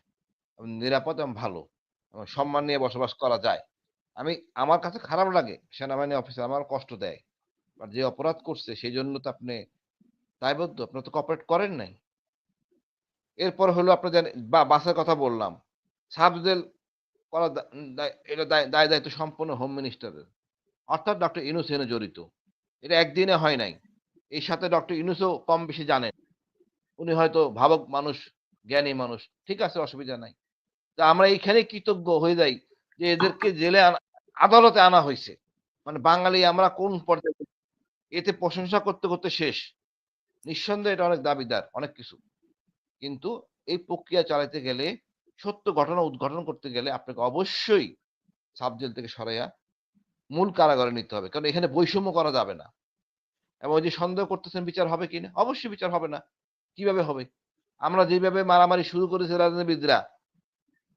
এবং নিরাপদ এবং ভালো এবং সম্মান নিয়ে বসবাস করা যায়। আমার কাছে খারাপ লাগে সেনাবাহিনী অফিসার আমার কষ্ট দেয়। বাট যে অপরাধ করছে সেই জন্য তো আপনি দায়বদ্ধ। আপনারা তো কোঅপারেট করেন নাই। এরপর হলো আপনার বাসের কথা বললাম। সাব জেল করা এটা দায়িত্ব সম্পূর্ণ হোম মিনিস্টারের। অর্থাৎ ডক্টর ইউনূস এখানে জড়িত। এটা একদিনে হয় নাই। এর সাথে ডক্টর ইউনূসও কম বেশি জানেন। উনি হয়তো ভাবুক মানুষ, জ্ঞানী মানুষ। ঠিক আছে, অসুবিধা নাই। তা আমরা এইখানেই কৃতজ্ঞ হয়ে যাই যে এদেরকে জেলে আদালতে আনা হইছে। মানে বাঙালি আমরা কোন পর্যায়ে এতে প্রশংসা করতে, করতে শেষ। নিঃসন্দেহে এটা অনেক দাবিদার, অনেক কিছু। কিন্তু এই প্রক্রিয়া চালাতে গেলে সত্য ঘটনা উদ্ঘাটন করতে গেলে আপনাকে অবশ্যই সাব জেল থেকে সরাইয়া মূল কারাগারে নিতে হবে। কারণ এখানে বৈষম্য করা যাবে না। এবং ওই যে সন্দেহ করতেছেন বিচার হবে কিনা? অবশ্যই বিচার হবে না। কিভাবে হবে? আমরা যেভাবে মারামারি শুরু করেছি রাজনীতিবিদরা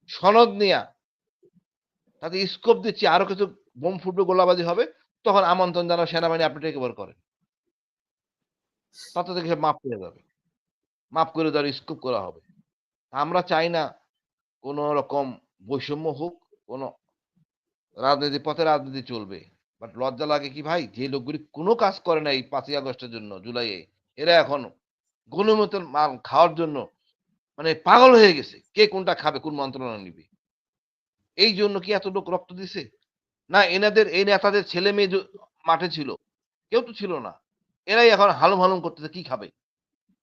সনদ নিয়া তাতে স্কোপ দিচ্ছি আরো কিছু বোম ফুটবে, গোলাবাজি হবে, তখন আমন্ত্রণ জানাও সেনাবাহিনী আপনি টেক ওভার করেন। তাতে থেকে মাফ পেয়ে যাবে। মাফ করে দেওয়ার স্কোপ করা হবে। আমরা চাই না কোন রকম বৈষম্য হোক, কোন রাজনীতি পথে রাজনীতি চলবে। বাট লজ্জা লাগে কি ভাই, যে লোকগুলি কোনো কাজ করে না এই 5ই আগস্টের জন্য, জুলাইয়ে, এরা এখন গণিমতের মাল খাওয়ার জন্য মানে পাগল হয়ে গেছে। কে কোনটা খাবে, কোন মন্ত্রণালয় নিবে। এই জন্য কি এত লোক রক্ত দিছে? না এনাদের এই নেতাদের ছেলে মেয়ে মাঠে ছিল? কেউ তো ছিল না। এরাই এখন হালুম, হালুম করতেছে কি খাবে?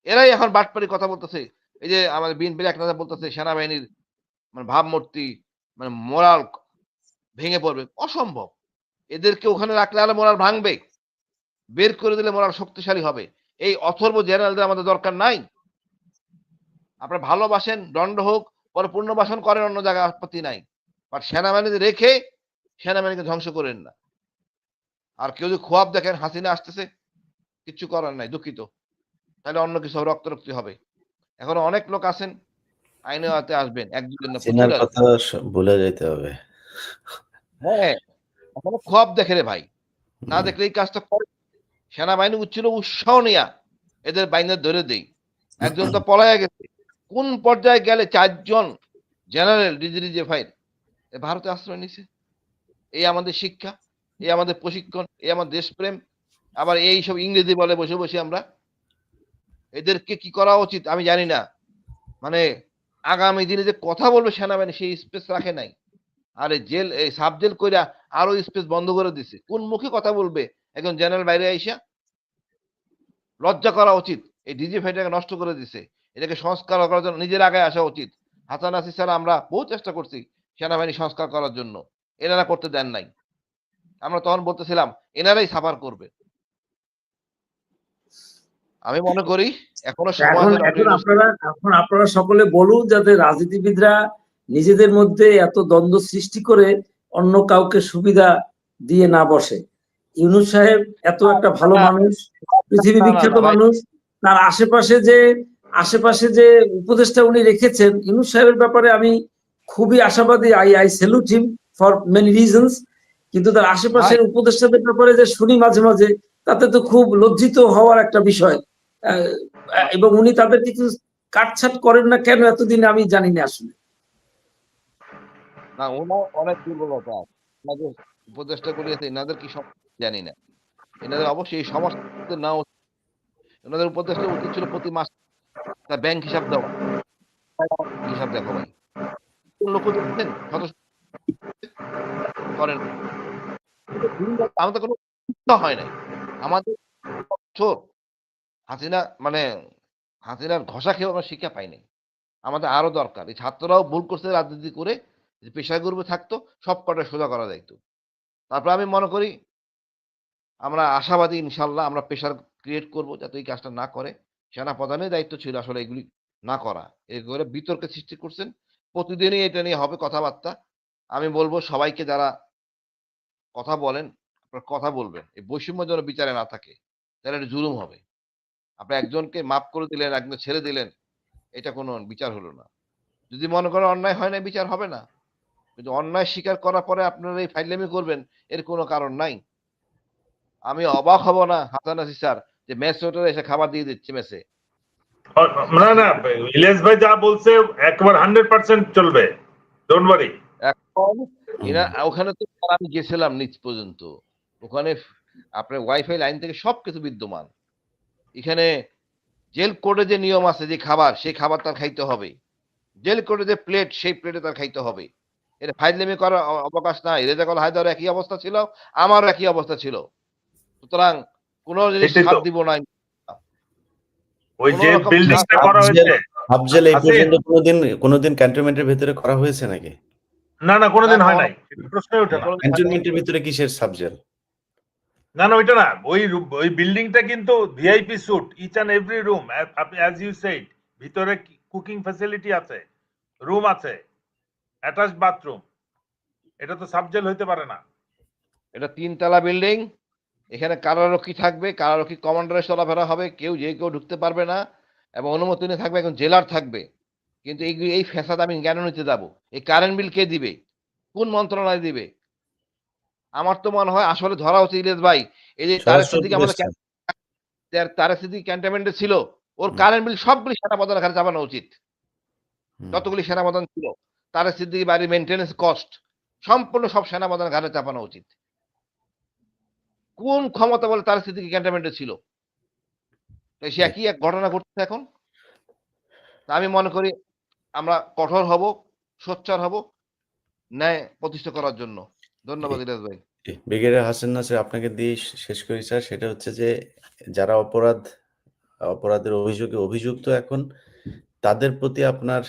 এরাই এখন বাটপারি কথা বলতেছে। এই যে আমাদের বিএনপির এক নেতা বলতেছে সেনাবাহিনীর মানে ভাবমূর্তি মানে মোরাল ভেঙে পড়বে। অসম্ভব। এদেরকে ওখানে রাখলে আরো মোরাল ভাঙবে। বের করে দিলে মোরাল শক্তিশালী হবে। এই অথর্ব জেনারেলদের আমাদের দরকার নাই। আপনারা ভালোবাসেন, দণ্ড হোক, পরে পুনর্বাসন করেন অন্য জায়গায়, আপত্তি নাই। বাট সেনাবাহিনীতে রেখে সেনাবাহিনীকে ধ্বংস করেন না। আর কেউ যদি খোয়াব দেখেন হাসিনা আসতেছে, কিচ্ছু করার নাই, দুঃখিত। তাহলে অন্য কিছু রক্তারক্তি হবে। এখনো অনেক লোক আছেন, আইনের আওতায় আসবেন। ১-২ জন না, প্রচুর হাসিনার আসবে। কথা ভুলে যেতে হবে। হ্যাঁ, এখনো খোয়াব দেখে রে ভাই। না হুম। দেখলে এই কাজটা করে। সেনাবাহিনী উচ্ছিল উৎসাহ নিয়া এদের বাইন্দা ধরে দেই। একজন তো পলাইয়া গেছে। কোন পর্যায়ে গেলে ৪ জন জেনারেল ডিজিএফআই ভারতে আশ্রয় নিছে। এই আমাদের শিক্ষা, এই আমাদের প্রশিক্ষণ, এই আমাদের দেশপ্রেম। আবার এইসব ইংরেজি বলে বসে, বসে আমরা। এদেরকে কি করা উচিত আমি জানি না। মানে আগামী দিনে যে কথা বলবে সেনাবাহিনী সেই স্পেস রাখে নাই। আর এই সাব জেল কইরা আরো স্পেস বন্ধ করে দিছে। কোন মুখে কথা বলবে একজন জেনারেল বাইরে আইসা? লজ্জা করা উচিত। এই ডিজিএফআইটাকে নষ্ট করে দিছে। এটাকে সংস্কার করার জন্য নিজের আগায় আসা উচিত। হাসান নাসির ছাড়া আমরা বহু চেষ্টা করছি সেনাবাহিনী সংস্কার করার জন্য। এনারা করতে দেন নাই। আমরা তখন বলতেছিলাম এনারাই সাফার করবে। আমি মনে করি এখনো এখন সমাজের এখন আপনারা সকলে বলুন যাতে রাজনীতিবিদরা নিজেদের মধ্যে এত দ্বন্দ্ব সৃষ্টি করে অন্য কাউকে সুবিধা দিয়ে না বসে। ইউনূস সাহেব এত একটা ভালো মানুষ, পৃথিবী বিখ্যাত ভাই, মানুষ, তার আশেপাশে যে উপদেষ্টা উনি রেখেছেন, ইউনূস সাহেবের ব্যাপারে আমি খুবই আশাবাদী। I salute him for many reasons. কিন্তু তার আশেপাশের উপদেষ্টাদের ব্যাপারে যে শুনি মাঝে মাঝে, তাতে তো খুব লজ্জিত হওয়ার একটা বিষয়। এবং উনি তাদের কিছু কাটছাট করেন না কেন এতদিন আমি জানি না আসলে। না, ওনার অনেক দুর্বলতা আছে। ওনাদের উপদেষ্টা করিয়েছে, এনাদের কি জানি না। এনাদের অবশ্যই এই সমস্যা না, ওনাদের উপদেষ্টার উচিত ছিল প্রতি মাস তার ব্যাংক হিসাব দেওয়া। হিসাব দেখো ভাই, লক্ষ্য দেখছেন করেন, আমাদের কোনো হয় নাই। আমাদের বছর হাসিনা মানে হাসিনার ঘষা খেয়ে আমরা শিক্ষা পাই নাই। আমাদের আরো দরকার। এই ছাত্ররাও ভুল করছে রাজনীতি করে, যে পেশায় গ্রুপে থাকতো সব কটা সোজা করা যাইতো। তারপর আমি মনে করি আমরা আশাবাদী, ইনশাল্লাহ আমরা প্রেশার ক্রিয়েট করব যাতে এই কাজটা না করে। সেনা প্রধানের দায়িত্ব ছিল আসলে এগুলি না করা। এগুলো বিতর্কের সৃষ্টি করছেন। প্রতিদিনই এটা নিয়ে হবে কথাবার্তা। আমি বলবো সবাইকে যারা কথা বলেন, আপনারা কথা বলবেন। এই বৈষম্য যেন বিচারে না থাকে। তাহলে এটা জুলুম হবে। আপনি একজনকে মাফ করে দিলেন, একজন ছেড়ে দিলেন, এটা কোনো বিচার হলো না। যদি মনে করেন অন্যায় হয় না, বিচার হবে না। কিন্তু অন্যায় স্বীকার করার পরে আপনারা এই ফাইজলামি করবেন, এর কোনো কারণ নাই। আমি অবাক হব না হাসান নাসির স্যার যে মেস ওয়েটার এসে খাবার দিয়ে দিচ্ছে মেসে। না না, ইলিয়াস ভাই যা বলছে একবার 100% চলবে, ডোন্ট ওয়ারি। এখন এরা ওখানে তো আমি গেছিলাম নিচ পর্যন্ত, ওখানে আপনার ওয়াইফাই লাইন থেকে সবকিছু বিদ্যমান। এখানে জেল কোডে যে নিয়ম আছে, যে খাবার সেই খাবার তার খাইতে হবে, জেল কোডে যে প্লেট সেই প্লেটে তার খাইতে হবে। এটা ফাইজলামি করার অবকাশ নাই। রেজাকুল হায়দার একই অবস্থা ছিল, আমারও একই অবস্থা ছিল। সুতরাং কোন জিনিস সেটাই ছাড় তো। দিব না। ওই কোন যে রকম বিল্ডিংটা ছাড় করা হয়েছে, আফজল এই হাসিন, পর্যন্ত কোনোদিন ক্যান্টনমেন্টের ভেতরে করা হয়েছে নাকি? না না, কোনোদিন না, হয় নাই, এটা প্রশ্নই ওঠে না। ক্যান্টনমেন্টের ভিতরে কিসের সাবজেক্ট? না না, ওইটা না, ওই বিল্ডিংটা কিন্তু VIP suite, each and every room, as you said, ভিতরে কুকিং ফ্যাসিলিটি আছে, রুম আছে, অ্যাটাচ বাথরুম। এটা তো সাবজেল হইতে পারে না। এটা 3 তলা বিল্ডিং। এখানে কারারক্ষী থাকবে, কারারক্ষী কমান্ডারের চলাফেরা হবে, কেউ যে কেউ ঢুকতে পারবে না এবং অনুমতি নিয়ে থাকবে, এখন জেলার থাকবে। কিন্তু এই ফ্যাসাদ আমি কেন নিতে যাবো? এই কারেন্ট বিল কে দিবে? কোন মন্ত্রণালয় দিবে? আমার তো মনে হয় আসলে ধরা উচিত ইলিয়াস ভাই, এই যে তারেক স্বরাষ্ট্র সিদ্দিকী আমাদের উপদেষ্টা। তারেক সিদ্দিকী ক্যান্টনমেন্টে ছিল, ওর কারেন্ট বিল সবগুলি সেনাপ্রধানের ঘাড়ে চাপানো উচিত। যতগুলি সেনাপ্রধান ছিল, তারেক সিদ্দিকী বাড়ির মেইনটেনেন্স কস্ট সম্পূর্ণ সব সেনাপ্রধানের ঘাড়ে চাপানো উচিত। কোন ক্ষমতা বলে তারেক সিদ্দিকী ক্যান্টনমেন্টে ছিল? সে একই এক ঘটনা ঘটছে এখন। আমি মনে করি আমরা কঠোর হব, সোচ্চার হব ন্যায় প্রতিষ্ঠা করার জন্য। ধন্যবাদ ইলিয়াস ভাই। ব্রিগেডিয়ার হাসান নাসির, আপনাকে দিয়ে শেষ করি স্যার। সেটা হচ্ছে যে যারা অপরাধের অভিযোগে অভিযুক্ত এখন, তাদের প্রতি আপনার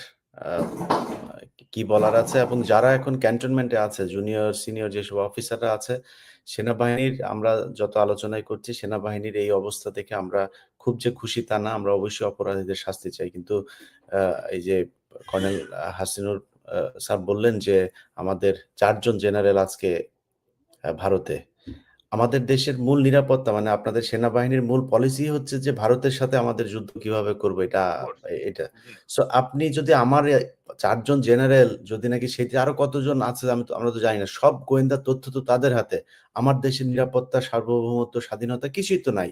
কি বলার আছে? এবং যারা এখন ক্যান্টনমেন্টে আছে, জুনিয়র সিনিয়র যেসব অফিসাররা আছে, সেনাবাহিনীর আমরা যত আলোচনাই করছি, সেনাবাহিনীর এই অবস্থা দেখে আমরা খুব যে খুশি তা না। আমরা অবশ্যই অপরাধীদের শাস্তি চাই। কিন্তু এই যে কর্নেল হাসিনুর স্যার বললেন যে আমাদের 4 জন জেনারেল আজকে ভারতে। আমাদের দেশের মূল নিরাপত্তা, মানে আপনাদের সেনাবাহিনীর মূল পলিসি হচ্ছে যে ভারতের সাথে আমাদের যুদ্ধ কিভাবে করব, এটা। সো আপনি যদি আমার 4 জন জেনারেল যদি নাকি সেটি আরো কতজন আছে আমরা তো জানি না। সব গোয়েন্দা তথ্য তো তাদের হাতে। আমার দেশের নিরাপত্তা, সার্বভৌমত্ব, স্বাধীনতা কিছুই তো নাই।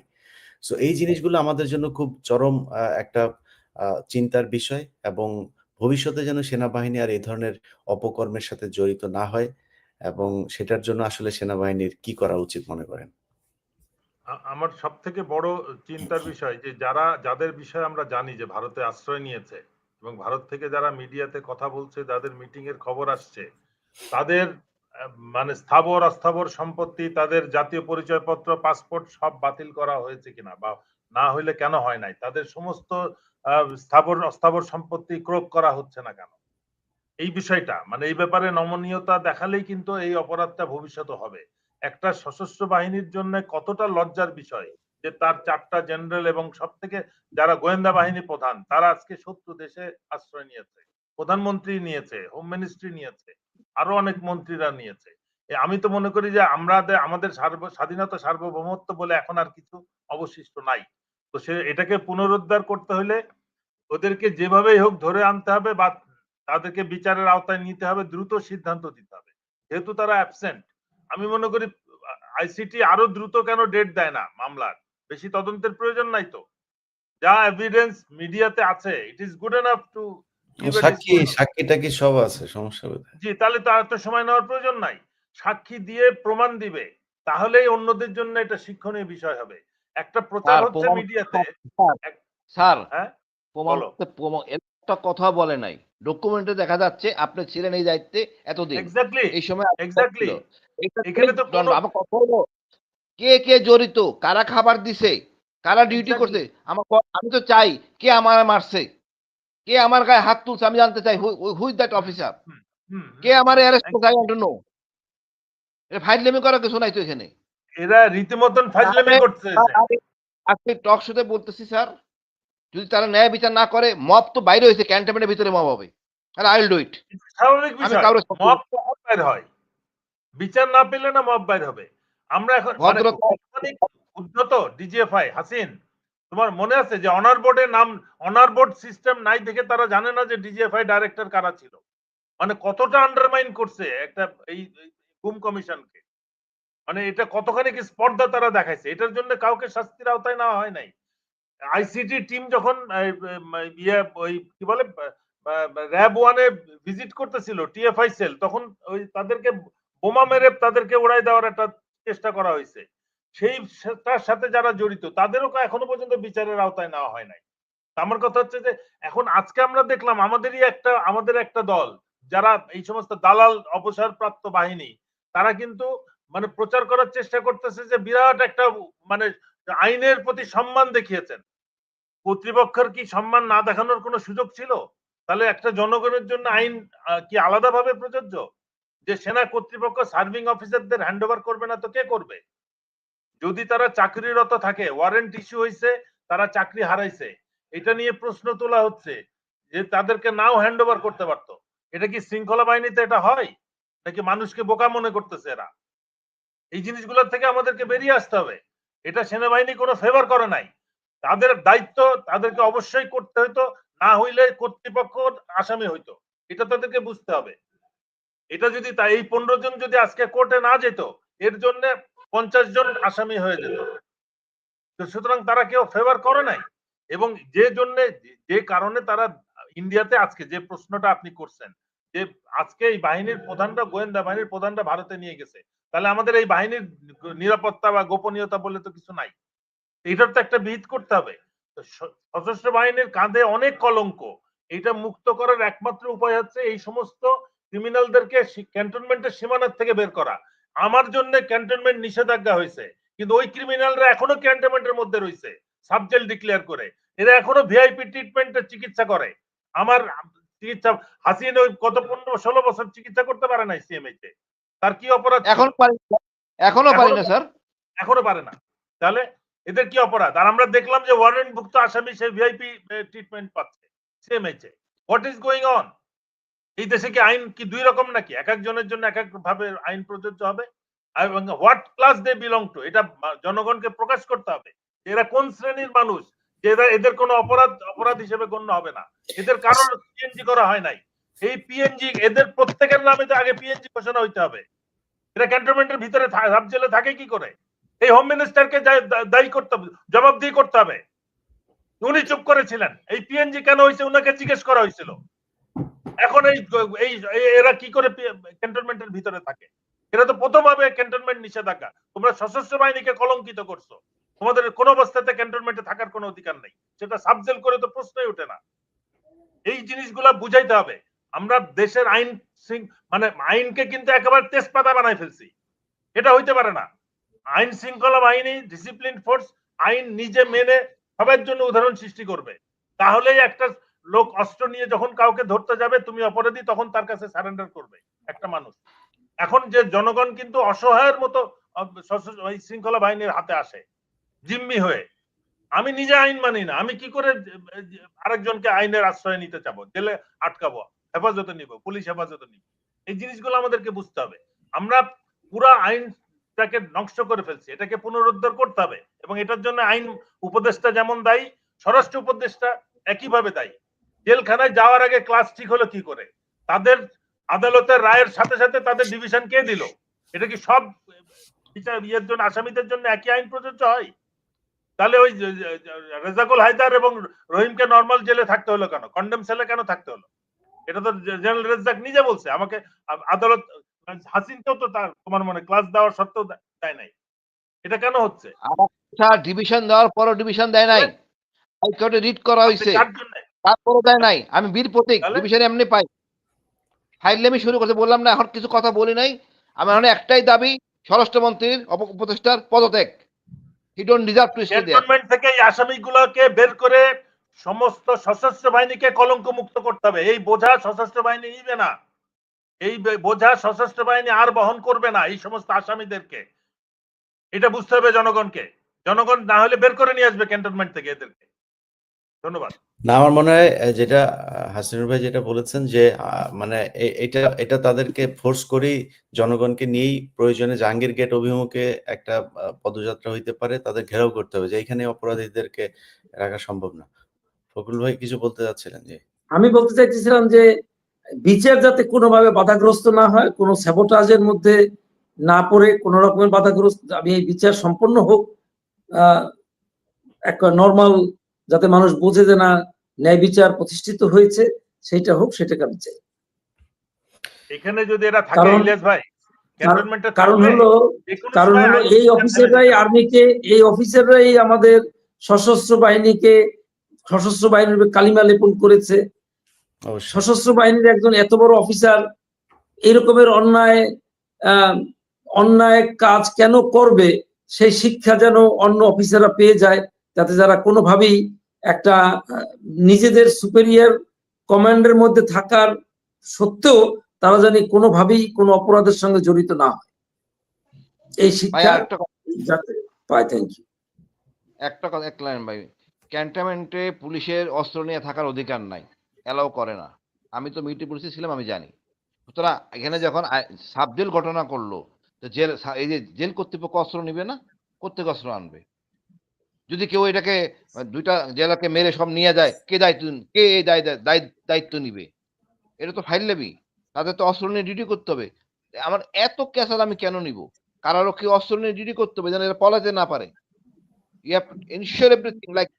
সো এই জিনিসগুলো আমাদের জন্য খুব চরম একটা চিন্তার বিষয়, এবং ভবিষ্যতে যেন সেনাবাহিনী আর এই ধরনের অপকর্মের সাথে জড়িত না হয়, এবং সেটার জন্য আসলে সেনাবাহিনীর কি করা উচিত মনে করেন? আমার সব থেকে বড় চিন্তার বিষয় যে যাদের বিষয়ে আমরা জানি যে ভারতে আশ্রয় নিয়েছে এবং ভারত থেকে যারা মিডিয়াতে কথা বলছে, যাদের মিটিং এর খবর আসছে, তাদের মানে স্থাবর অস্থাবর সম্পত্তি, তাদের জাতীয় পরিচয়পত্র, পাসপোর্ট সব বাতিল করা হয়েছে কিনা, বা না হইলে কেন হয় নাই, তাদের সমস্ত স্থাবর অস্থাবর সম্পত্তি ক্রোক করা হচ্ছে না কেন, এই বিষয়টা, মানে এই ব্যাপারে নমনীয়তা দেখালেই কিন্তু এই অপরাধটা ভবিষ্যতে হবে। একটা সশস্ত্র বাহিনীর জন্য কতটা লজ্জার বিষয় যে তার 4টা জেনারেল এবং সব থেকে যারা গোয়েন্দা বাহিনী প্রধান তারা আজকে শত্রু দেশে আশ্রয় নিয়েছে, প্রধানমন্ত্রী নিয়েছে, হোম মিনিস্ট্রি নিয়েছে, আরো অনেক মন্ত্রীরা নিয়েছে। আমি তো মনে করি যে আমরা আমাদের স্বাধীনতা সার্বভৌমত্ব বলে এখন আর কিছু অবশিষ্ট নাই। তো সে এটাকে পুনরুদ্ধার করতে হলে ওদেরকে যেভাবেই হোক ধরে আনতে হবে বা তাদেরকে বিচারের আওতায় নিতে হবে, দ্রুত সিদ্ধান্ত দিতে হবে। যেহেতু তারা অ্যাবসেন্ট, আমি মনে করি আইসিটি আরো দ্রুত কেন ডেট দেয় না মামলার, বেশি তদন্তের প্রয়োজন নাই তো, যা এভিডেন্স মিডিয়াতে আছে it is good enough to সাক্ষীটা কি সব আছে, সমস্যা কোথায়? জি, তাহলে তার তো সময় নেওয়ার প্রয়োজন নাই, সাক্ষী দিয়ে প্রমাণ দিবে, তাহলেই অন্যদের জন্য এটা শিক্ষণীয় বিষয় হবে। একটা প্রচার হচ্ছে মিডিয়াতে। স্যার হ্যাঁ একটা কথা বলে নাই, ডকুমেন্টে দেখা যাচ্ছে আপনি ছিলেন এই দায়িত্বে এতদিন, এক্স্যাক্টলি এই সময় এক্স্যাক্টলি এখানে তো কোনো আমার কথা হলো কে কে জড়িত, কারা খাবার দিছে, কারা ডিউটি করছে, আমি তো চাই কে আমার মারছে, কে আমার গায়ে হাত তুলছে, আমি জানতে চাই হু ইজ দ্যাট অফিসার, কে আমার অ্যারেস্ট করছে, আই ওয়ান্ট টু নো। এটা ফাইজলামি করার কিছু নাই তো এখানে। এরা রীতিমতন ফাজলামি করছে। আজকে টক শোতে বলতেছি স্যার, যদি তারা ন্যায় বিচার না করে, মব তো বাইরে হয়েছে, ক্যান্টনমেন্টের ভিতরে মব হবে, আর আই উইল ডু ইট। স্বাভাবিক বিষয়, মব বাইর হয়, বিচার না পেলে না মব বাইর হবে। আমরা এখন উদ্ধত ডিজিএফআই হাসিন, তোমার মনে আছে যে অনার বোর্ডের নাম, অনার বোর্ড সিস্টেম নাই দেখে তারা জানে না যে ডিজিএফআই ডাইরেক্টর কারা ছিল, মানে কতটা আন্ডারমাইন করছে একটা এই গুম কমিশনকে, মানে এটা কতখানি কি স্পর্ধা তারা দেখাইছে, এটার জন্য কাউকে শাস্তির আওতায় নেওয়া হয় নাই। আইসিটি টিম যখন ওই কি বলে র্যাব 1-এ ভিজিট করতেছিল টিএফআই সেল, তখন ওই তাদেরকে বোমা মেরে তাদেরকে উড়াই দেওয়ার একটা চেষ্টা করা হয়েছে। তার সাথে যারা জড়িত তাদেরও এখনো পর্যন্ত বিচারের আওতায় নেওয়া হয় নাই। আমার কথা হচ্ছে যে এখন আজকে আমরা দেখলাম আমাদের একটা দল যারা এই সমস্ত দালাল অবসরপ্রাপ্ত বাহিনী, তারা কিন্তু মানে প্রচার করার চেষ্টা করতেছে যে বিরাট একটা মানে আইনের প্রতি সম্মান দেখিয়েছেন। কর্তৃপক্ষের কি সম্মান না দেখানোর কোনো সুযোগ ছিল? তাহলে একটা জনগণের জন্য আইন কি আলাদাভাবে প্রযোজ্য? যে সেনা কর্তৃপক্ষ সার্ভিং অফিসারদের হ্যান্ড ওভার করবে না তো কে করবে? যদি তারা চাকরিরত থাকে, ওয়ারেন্ট ইস্যু হয়েছে, তারা চাকরি হারাইছে, এটা নিয়ে প্রশ্ন তোলা হচ্ছে যে তাদেরকে নাও হ্যান্ড ওভার করতে পারতো। এটা কি শৃঙ্খলা বাহিনীতে এটা হয় নাকি মানুষকে বোকা মনে করতেছে এরা? এই জিনিসগুলোর থেকে আমাদেরকে বেরিয়ে আসতে হবে। এটা সেনাবাহিনী কোনো ফেভার করে নাই, তাদের দায়িত্ব তাদেরকে অবশ্যই করতে হইতো, না হইলে কর্তৃপক্ষ আসামি হইতো, এটা তাদেরকে বুঝতে হবে। এটা যদি তাই এই 15 জন যদি আজকে কোর্টে না যেত, এর জন্য 50 জন আসামি হয়ে যেত। তো সুতরাং তারা কেউ ফেভার করে নাই, এবং যে কারণে তারা ইন্ডিয়াতে আজকে যে প্রশ্নটা আপনি করছেন যে আজকে এই বাহিনীর প্রধানরা, গোয়েন্দা বাহিনীর প্রধানরা ভারতে নিয়ে গেছে, তাহলে আমাদের এই বাহিনীর নিরাপত্তা বা গোপনীয়তা বলে তো কিছু নাই, এটার তো একটা বিহিত করতে হবে। সশস্ত্র বাহিনীর কাঁধে অনেক কলঙ্ক, এটা মুক্ত করার একমাত্র উপায় হচ্ছে এই সমস্ত ক্রিমিনালদেরকে ক্যান্টনমেন্টের সীমানার থেকে বের করা। আমার জন্য ক্যান্টনমেন্ট নিষেধাজ্ঞা হয়েছে, কিন্তু ওই ক্রিমিনালরা এখনো ক্যান্টনমেন্টের মধ্যে রয়েছে সাবজেল ডিক্লেয়ার করে, এরা এখনো ভিআইপি ট্রিটমেন্টের চিকিৎসা করে। আমার চিকিৎসা হাসিন ওই গত 15-16 বছর চিকিৎসা করতে পারে নাই সিএমএইচে, তার কি অপরাধ? এখনো পারি না স্যার, এখনো পারে না, তাহলে এদের কি অপরাধ? আর আমরা দেখলাম যে ওয়ারেন্টভুক্ত আসামি সে ভিআইপি ট্রিটমেন্ট পাচ্ছে সিএমএইচে। What is going on? এই দেশে কি আইন কি দুই রকম নাকি? এক একজনের জন্য এক এক ভাবে আইন প্রযোজ্য হবে? এবং what class they belong to, এটা জনগণকে প্রকাশ করতে হবে। এরা কোন শ্রেণীর মানুষ, যে এদের কোনো অপরাধ হিসেবে গণ্য হবে না। এদের কারণ পিএনজি করা হয় নাই, এই পিএনজি এদের প্রত্যেকের নামে তো আগে পিএনজি ঘোষণা হইতে হবে। এরা ক্যান্টনমেন্টের ভিতরে সাব জেলে থাকে কি করে? এই হোম মিনিস্টারকে দায়ী করতে হবে, জবাবদিহি করতে হবে। উনি চুপ করেছিলেন, এই পিএনজি কেন হয়েছে উনাকে জিজ্ঞেস করা হয়েছিল। এখন এরা কি করে ক্যান্টনমেন্টের ভিতরে থাকে? এরা তো প্রথমভাবে ক্যান্টনমেন্ট নিষেধাজ্ঞা, তোমরা সশস্ত্র বাহিনীকে কলঙ্কিত করছো, তোমাদের কোন অবস্থাতে ক্যান্টনমেন্টে থাকার কোনো অধিকার নেই, সেটা সাবজেল করে তো প্রশ্নই ওঠে না। এই জিনিসগুলা বুঝাইতে হবে। আমরা দেশের আইন মানে আইনকে কিন্তু একেবারে তেজপাতা বানাই ফেলছি, এটা হইতে পারে না। আইন শৃঙ্খলা বাহিনী, ডিসিপ্লিন ফোর্স আইন নিজে মেনে সবার জন্য উদাহরণ সৃষ্টি করবে, তাহলেই একটা লোক অস্ত্র নিয়ে যখন কাউকে ধরতে যাবে তুমি অপরাধী, তখন তার কাছে সারেন্ডার করবে একটা মানুষ। এখন যে জনগণ কিন্তু অসহায়ের মতো ওই শৃঙ্খলা বাহিনীর হাতে আসে জিম্মি হয়ে, আমি নিজে আইন মানি না, আমি কি করে আরেকজনকে আইনের আশ্রয় নিতে চাবো, জেলে আটকাবো, হেফাজতে নিব, পুলিশ হেফাজতে নিব? এই জিনিসগুলো আমাদেরকে বুঝতে হবে। আমরা পুরা আইনটাকে নষ্ট করে ফেলছি, এটাকে পুনরুদ্ধার করতে হবে, এবং এটার জন্য আইন উপদেষ্টা যেমন দায়ী, স্বরাষ্ট্র উপদেষ্টা একইভাবে দায়ী। জেলখানায় যাওয়ার আগে ক্লাস ঠিক হলো কি করে? তাদের আদালতের রায়ের সাথে সাথে তাদের ডিভিশন কে দিল? এটা কি সব ইয়ের জন্য, আসামিদের জন্য একই আইন প্রযোজ্য হয়? তাহলে ওই রেজাকুল হায়দার এবং রহিমকে নর্মাল জেলে থাকতে হলো কেন, কন্ডেম সেলে কেন থাকতে হলো? এটা তো জেনারেল রেজাক নিজে বলছে, আমাকে আদালত, হাসিনকেও তো তার তোমার মনে ক্লাস দেওয়ার সত্ত্বেও দেয় নাই। এটা কেন হচ্ছে? আমার ডিভিশন দেওয়ার পরও ডিভিশন দেয় নাই, হাইকোর্টে রিট করা হয়েছে, তারপরও দেয় নাই। আমি বীর প্রতীক ডিভিশন এমনি পাই, ফাইল আমি শুরু করতে বললাম না, এখন কিছু কথা বলি নাই। আমার এখন একটাই দাবি, স্বরাষ্ট্রমন্ত্রীর উপদেষ্টার পদত্যাগ। He don't deserve to stay there. Cantonment থেকে এই আসামিগুলোকে বের করে সমস্ত সশস্ত্র বাহিনীকে কলঙ্ক মুক্ত করতে হবে। এই বোঝা সশস্ত্র বাহিনী নিবে না, এই বোঝা সশস্ত্র বাহিনী আর বহন করবে না এই সমস্ত আসামিদেরকে। এটা বুঝতে হবে জনগণকে। জনগণ না হলে বের করে নিয়ে আসবে ক্যান্টনমেন্ট থেকে এদেরকে। ধন্যবাদ। না, আমার মনে হয় যেটা হাসিনুর ভাই যেটা বলেছেন যে মানে এটা এটা তাদেরকে ফোর্স করেই জনগণকে নিয়েই প্রয়োজনে জাহাঙ্গীর গেট অভিমুখে একটা পদযাত্রা হইতে পারে, তাদের ঘেরাও করতে হবে যে এখানে অপরাধীদেরকে রাখা সম্ভব না। ফখরুল ভাই কিছু বলতে যাচ্ছিলেন? যে আমি বলতে চাইতেছিলাম যে বিচার যাতে কোনোভাবে বাধাগ্রস্ত না হয়, কোনো স্যাবোটাজের মধ্যে না পড়ে, কোনো রকমের বাধাগ্রস্ত, আমি এই বিচার সম্পন্ন হোক, একটা নর্মাল, যাতে মানুষ বোঝে যে না ন্যায় বিচার প্রতিষ্ঠিত হয়েছে, সেইটা হোক, সেটাকে আমি চাই। এখানে যদি এরা থাকে ইলিয়াস ভাই, কারণ হলো এই অফিসাররাই আর্মিকে, এই অফিসাররাই আমাদের সশস্ত্র বাহিনীকে, সশস্ত্র বাহিনীর কালিমা লেপন করেছে। সশস্ত্র বাহিনীর একজন এত বড় অফিসার এইরকমের অন্যায় কাজ কেন করবে, সেই শিক্ষা যেন অন্য অফিসাররা পেয়ে যায়, যাতে যারা কোনোভাবেই একটা নিজেদের সুপেরিয়র কমান্ডের মধ্যে থাকার সত্ত্বেও তারা জানি কোনোভাবেই কোনো অপরাধের সঙ্গে জড়িত না হয়, এই শিক্ষা যাতে পায়। Thank you. একটা কথা, এক লাইন ভাই। ক্যান্টনমেন্টে পুলিশের অস্ত্র নিয়ে থাকার অধিকার নাই, অ্যালাউ করে না। আমি তো মিলিটারি পুলিশে ছিলাম, আমি জানি। সুতরাং এখানে যখন সাবজেল ঘটনা করলো, তো জেল, এই যে জেল কর্তৃপক্ষ অস্ত্র নিবে না, কোত্থেকে অস্ত্র আনবে? যদি কেউ এটাকে দুইটা জেলাকে মেরে সব নিয়ে যায়, কে এই দায়িত্ব নিবে? এটা তো ফাইল লেবি, তাদের তো অস্ত্র নিয়ে ডিউটি করতে হবে। আমার এত ক্যাসাল আমি কেন নিব? কারারক্ষী অস্ত্র নিয়ে ডিউটি করতে হবে যেন এরা পলাতে না পারে। You have to ensure everything like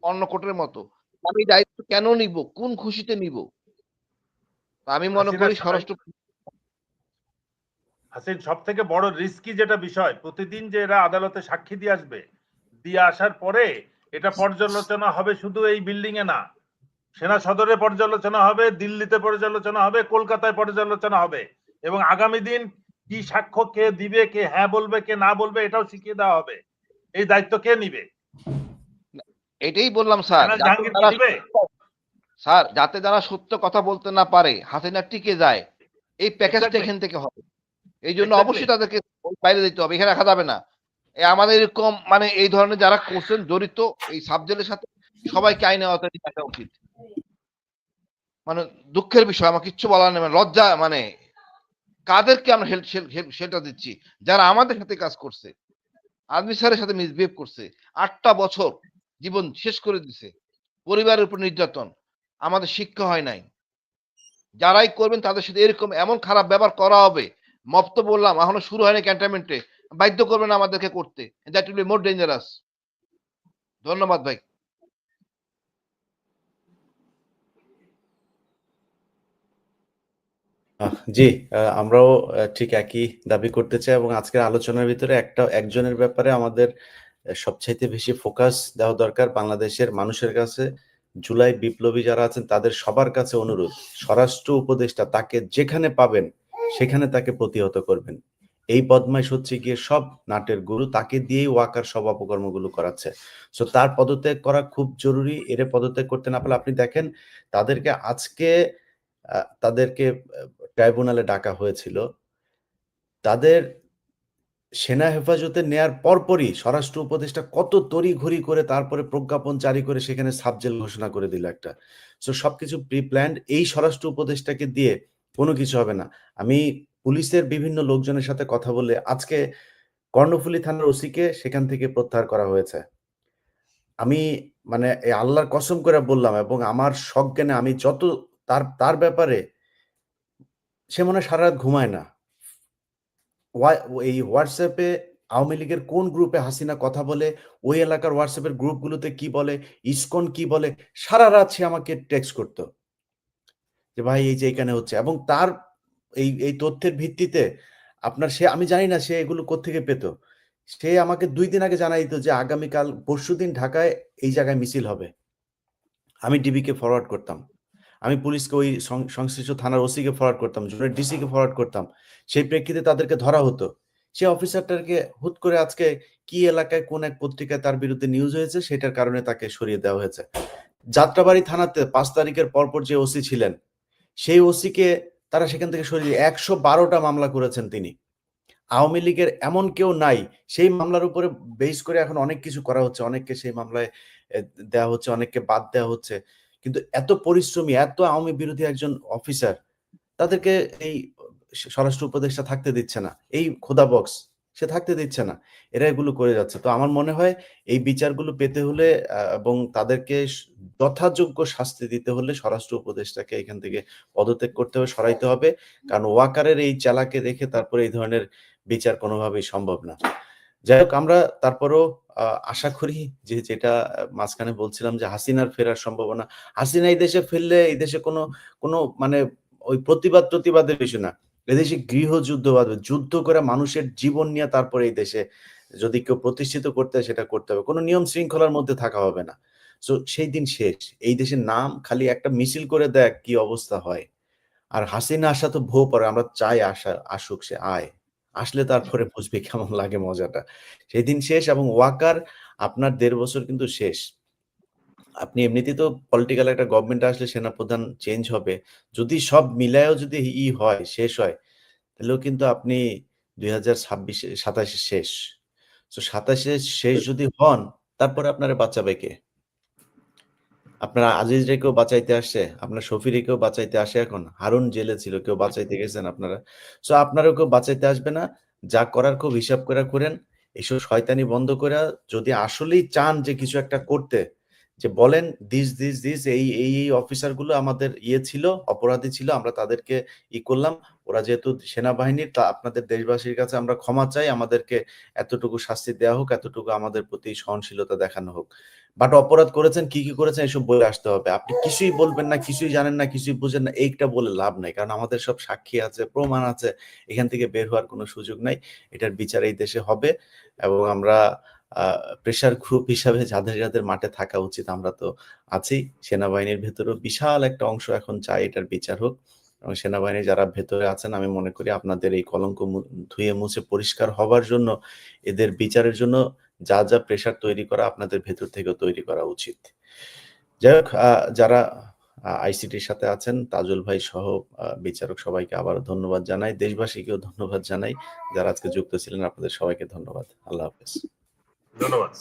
অন্য কোর্টের মতো। আমি দায়িত্ব কেন নিব? কোন খুশিতে নিব? আমি মনে করি স্বরাষ্ট্র হাসিন সব থেকে বড় রিস্কি যেটা বিষয়, প্রতিদিন যে এরা আদালতে সাক্ষী দিয়ে আসবে, দিয়ে আসার পরে এটা পর্যালোচনা হবে শুধু এই বিল্ডিং এ না, সেনা সদরে পর্যালোচনা হবে, দিল্লিতে পর্যালোচনা হবে, কলকাতায় পর্যালোচনা হবে, এবং আগামী দিন কি সাক্ষ্য কে দিবে, কে হ্যাঁ বলবে, কে না বলবে, এটাও শিখিয়ে দেওয়া হবে। এই দায়িত্ব কে নিবে? এটাই বললাম স্যার, যাতে যারা সত্য কথা বলতে না পারে, হাসিনা টিকে যায়, এই প্যাকেজটা এখান থেকে হবে। এই জন্য অবশ্যই তাদেরকে বাইরে দিতে হবে, এখানে রাখা যাবে না। আমাদের এরকম মানে এই ধরনের যারা করছেন জড়িত এই সাবজেক্টের সাথে, সবাইকে আইনে আওতায় নিয়ে আসা উচিত। মানে দুঃখের বিষয়, আমার কিচ্ছু বলার নেই, লজ্জা। মানে কাদেরকে আমরা শেল্টার দিচ্ছি? যারা আমাদের সাথে কাজ করছে, আর্মি স্যারের সাথে মিসবিহেভ করছে, 8টা বছর জীবন শেষ করে দিছে, পরিবারের উপর নির্যাতন, আমাদের শিক্ষা হয় নাই। যারাই করবেন তাদের সাথে এরকম এমন খারাপ ব্যবহার করা হবে। মব তো বললাম এখনো শুরু হয়নি, ক্যান্টনমেন্টে বাধ্য করবেন আমাদেরকে করতে। That will be more dangerous. ধন্যবাদ ভাই। জি, আমরাও ঠিক একই দাবি করতে চাই, এবং আজকের আলোচনার ভিতরে একজনের ব্যাপারে আমাদের সবচাইতে বেশি ফোকাস দেওয়া দরকার। বাংলাদেশের মানুষের কাছে জুলাই বিপ্লবী যারা আছেন তাদের সবার কাছে অনুরোধ, স্বরাষ্ট্র উপদেষ্টা তাকে যেখানে পাবেন সেখানে তাকে প্রতিহত করবেন। এই বদমাইশ হচ্ছে গিয়ে সব নাটের গুরু, তাকে দিয়েই ওয়াকার সব অপকর্মগুলো করাচ্ছে। সো তার পদত্যাগ করা খুব জরুরি। এর পদত্যাগ করতে না পারলে আপনি দেখেন তাদেরকে আজকে ট্রাইব্যুনালে ডাকা হয়েছিল। তাদের সেনা হেফাজতে নেয়ার পরপরই স্বরাষ্ট্র উপদেষ্টা কত তড়িঘড়ি করে তারপরে প্রজ্ঞাপন জারি করে সেখানে সাবজেল ঘোষণা করে দিল একটা। সো সবকিছু প্রি-প্ল্যান্ড। এই স্বরাষ্ট্র উপদেষ্টাকে দিয়ে কোনো কিছু হবে না। আমি পুলিশের বিভিন্ন লোকজনের সাথে কথা বলে আজকে কর্ণফুলী থানার ওসিকে সেখান থেকে প্রত্যাহার করা হয়েছে। আমি মানে এই আল্লাহর কসম করে বললাম এবং আমার সজ্ঞানে আমি যত তার ব্যাপারে সে মনে হয় সারারাত ঘুমায় না। এই হোয়াটসঅ্যাপে আওয়ামী লীগের কোন গ্রুপে হাসিনা কথা বলে, ওই এলাকার হোয়াটসঅ্যাপের গ্রুপগুলোতে কি বলে, ইসকন কি বলে, সারারাত সে আমাকে টেক্সট করত। যে ভাই এই যে এখানে হচ্ছে এবং তার এই তথ্যের ভিত্তিতে আপনার আমি জানি না সে এগুলো কোত্থেকে পেত। সে আমাকে ২ দিন আগে জানাই দিত যে আগামীকাল পরশুদিন ঢাকায় এই জায়গায় মিছিল হবে। আমি ডিবিকে ফরওয়ার্ড করতাম। আমি পুলিশকে ওই সংশ্লিষ্ট থানার ওসিকে ফরওয়ার্ড করতাম, জোনের ডিসিকে ফরওয়ার্ড করতাম। সেই প্রেক্ষিতে তাদেরকে ধরা হতো। সে অফিসারটাকে হুট করে আজকে কি এলাকায় কোন এক পত্রিকায় তার বিরুদ্ধে নিউজ হয়েছে সেটার কারণে তাকে সরিয়ে দেওয়া হয়েছে। যাত্রাবাড়ি থানাতে ৫ তারিখের পরপর যে ওসি ছিলেন, সেই ওসিকে তারা সেখান থেকে সরিয়ে ১১২টা মামলা করেছেন তিনি। আওয়ামী লীগের এমন কেউ নাই, সেই মামলার উপরে বেস করে এখন অনেক কিছু করা হচ্ছে। অনেককে সেই মামলায় দেওয়া হচ্ছে, অনেককে বাদ দেওয়া হচ্ছে। কিন্তু এত পরিশ্রমী, এত আওয়ামী বিরোধী একজন অফিসার, তাদেরকে এই স্বরাষ্ট্র উপদেষ্টা থাকতে দিচ্ছে না। এই খোদা বক্স সে থাকতে দিচ্ছে না। এরা এগুলো করে যাচ্ছে। তো আমার মনে হয় এই বিচারগুলো পেতে হলে এবং তাদেরকে যথাযোগ্য শাস্তি দিতে হলে স্বরাষ্ট্র উপদেষ্টাকে এখান থেকে পদত্যাগ করতে হবে, সরাইতে হবে। কারণ ওয়াকারের এই চালাকে রেখে তারপরে এই ধরনের বিচার কোনোভাবেই সম্ভব না। যাই হোক, আমরা তারপরেও আশা করি যে যেটা মাঝখানে বলছিলাম যে হাসিনার ফেরার সম্ভাবনা। হাসিনা এই দেশে ফিরলে এই দেশে কোনো মানে ওই প্রতিবাদের বিষয় না। এদেশে গৃহযুদ্ধ বাঁধবে। যুদ্ধ করে মানুষের জীবন নিয়ে তারপরে এই দেশে যদি কেউ প্রতিষ্ঠিত করতে হয় সেটা করতে হবে। কোনো নিয়ম শৃঙ্খলার মধ্যে থাকা হবে না। সো সেই দিন শেষ। এই দেশের নাম খালি একটা মিছিল করে দেখ কি অবস্থা হয়। আর হাসিনা আসা তো ভো পড়ে। আমরা চাই আসুক, সে আয়। আসলে তারপরে বুঝবে কেমন লাগে মজাটা। সেদিন শেষ এবং ওয়াকার আপনার ১.৫ বছর কিন্তু শেষ। আপনি এমনিতেই তো পলিটিক্যাল একটা গভর্নমেন্ট আসলে সেনাপ্রধান চেঞ্জ হবে। যদি সব মিলায়েও যদি হয়, শেষ হয়, তাহলেও কিন্তু আপনি ২০২৬ ২৭ এ শেষ। সো ২৭ এ শেষ যদি হন, তারপরে আপনারে বাঁচাবে কে? আপনার আজিজরে কেউ বাঁচাইতে আসছে? আপনার শফিরে কেউ বাঁচাইতে আসে এখন? হারুন জেলে ছিল, কেউ বাঁচাইতে গেছেন আপনারা? সো আপনারাও কেউ বাঁচাইতে আসবে না। যা করার খুব হিসাব কইরা করেন। এসব শয়তানি বন্ধ কইরা যদি আসলেই চান যে কিছু একটা করতে, যে বলেন দিস এই অফিসার গুলো আমাদের ছিল, অপরাধী ছিল। আমরা তাদেরকে করলাম। ওরা যেহেতু সেনাবাহিনীর তা আপনাদের দেশবাসীর কাছে আমরা ক্ষমা চাই। আমাদেরকে এতটুকু শাস্তি দেয়া হোক, এতটুকু আমাদের প্রতি সহনশীলতা দেখানো হোক। বাট অপরাধ করেছেন, কি করেছেন এসব বলে আসতে হবে। আপনি কিছুই বলবেন না, কিছুই জানেন না, কিছুই বুঝেন না, এইটা বলে লাভ নাই। কারণ আমাদের সব সাক্ষী আছে, প্রমাণ আছে। এখান থেকে বের হওয়ার কোনো সুযোগ নাই। এটার বিচার এই দেশে হবে এবং আমরা প্রেশার গ্রুপ হিসাবে যাদের মাঠে থাকা উচিত আমরা তো আছি। সেনাবাহিনীর ভেতরেও বিশাল একটা অংশ এখন চায় এটার বিচার হোক এবং সেনাবাহিনীর যারা ভেতরে আছেন আমি মনে করি আপনাদের এই কলঙ্ক ধুয়ে মুছে পরিষ্কার হবার জন্য এদের বিচারের জন্য যা প্রেশার তৈরি করা আপনাদের ভেতর থেকেও তৈরি করা উচিত। যাই হোক, যারা আইসিটির সাথে আছেন তাজুল ভাই সহ বিচারক সবাইকে আবারও ধন্যবাদ জানাই। দেশবাসীকেও ধন্যবাদ জানাই। যারা আজকে যুক্ত ছিলেন আপনাদের সবাইকে ধন্যবাদ। আল্লাহ হাফেজ। ধন্যবাদ।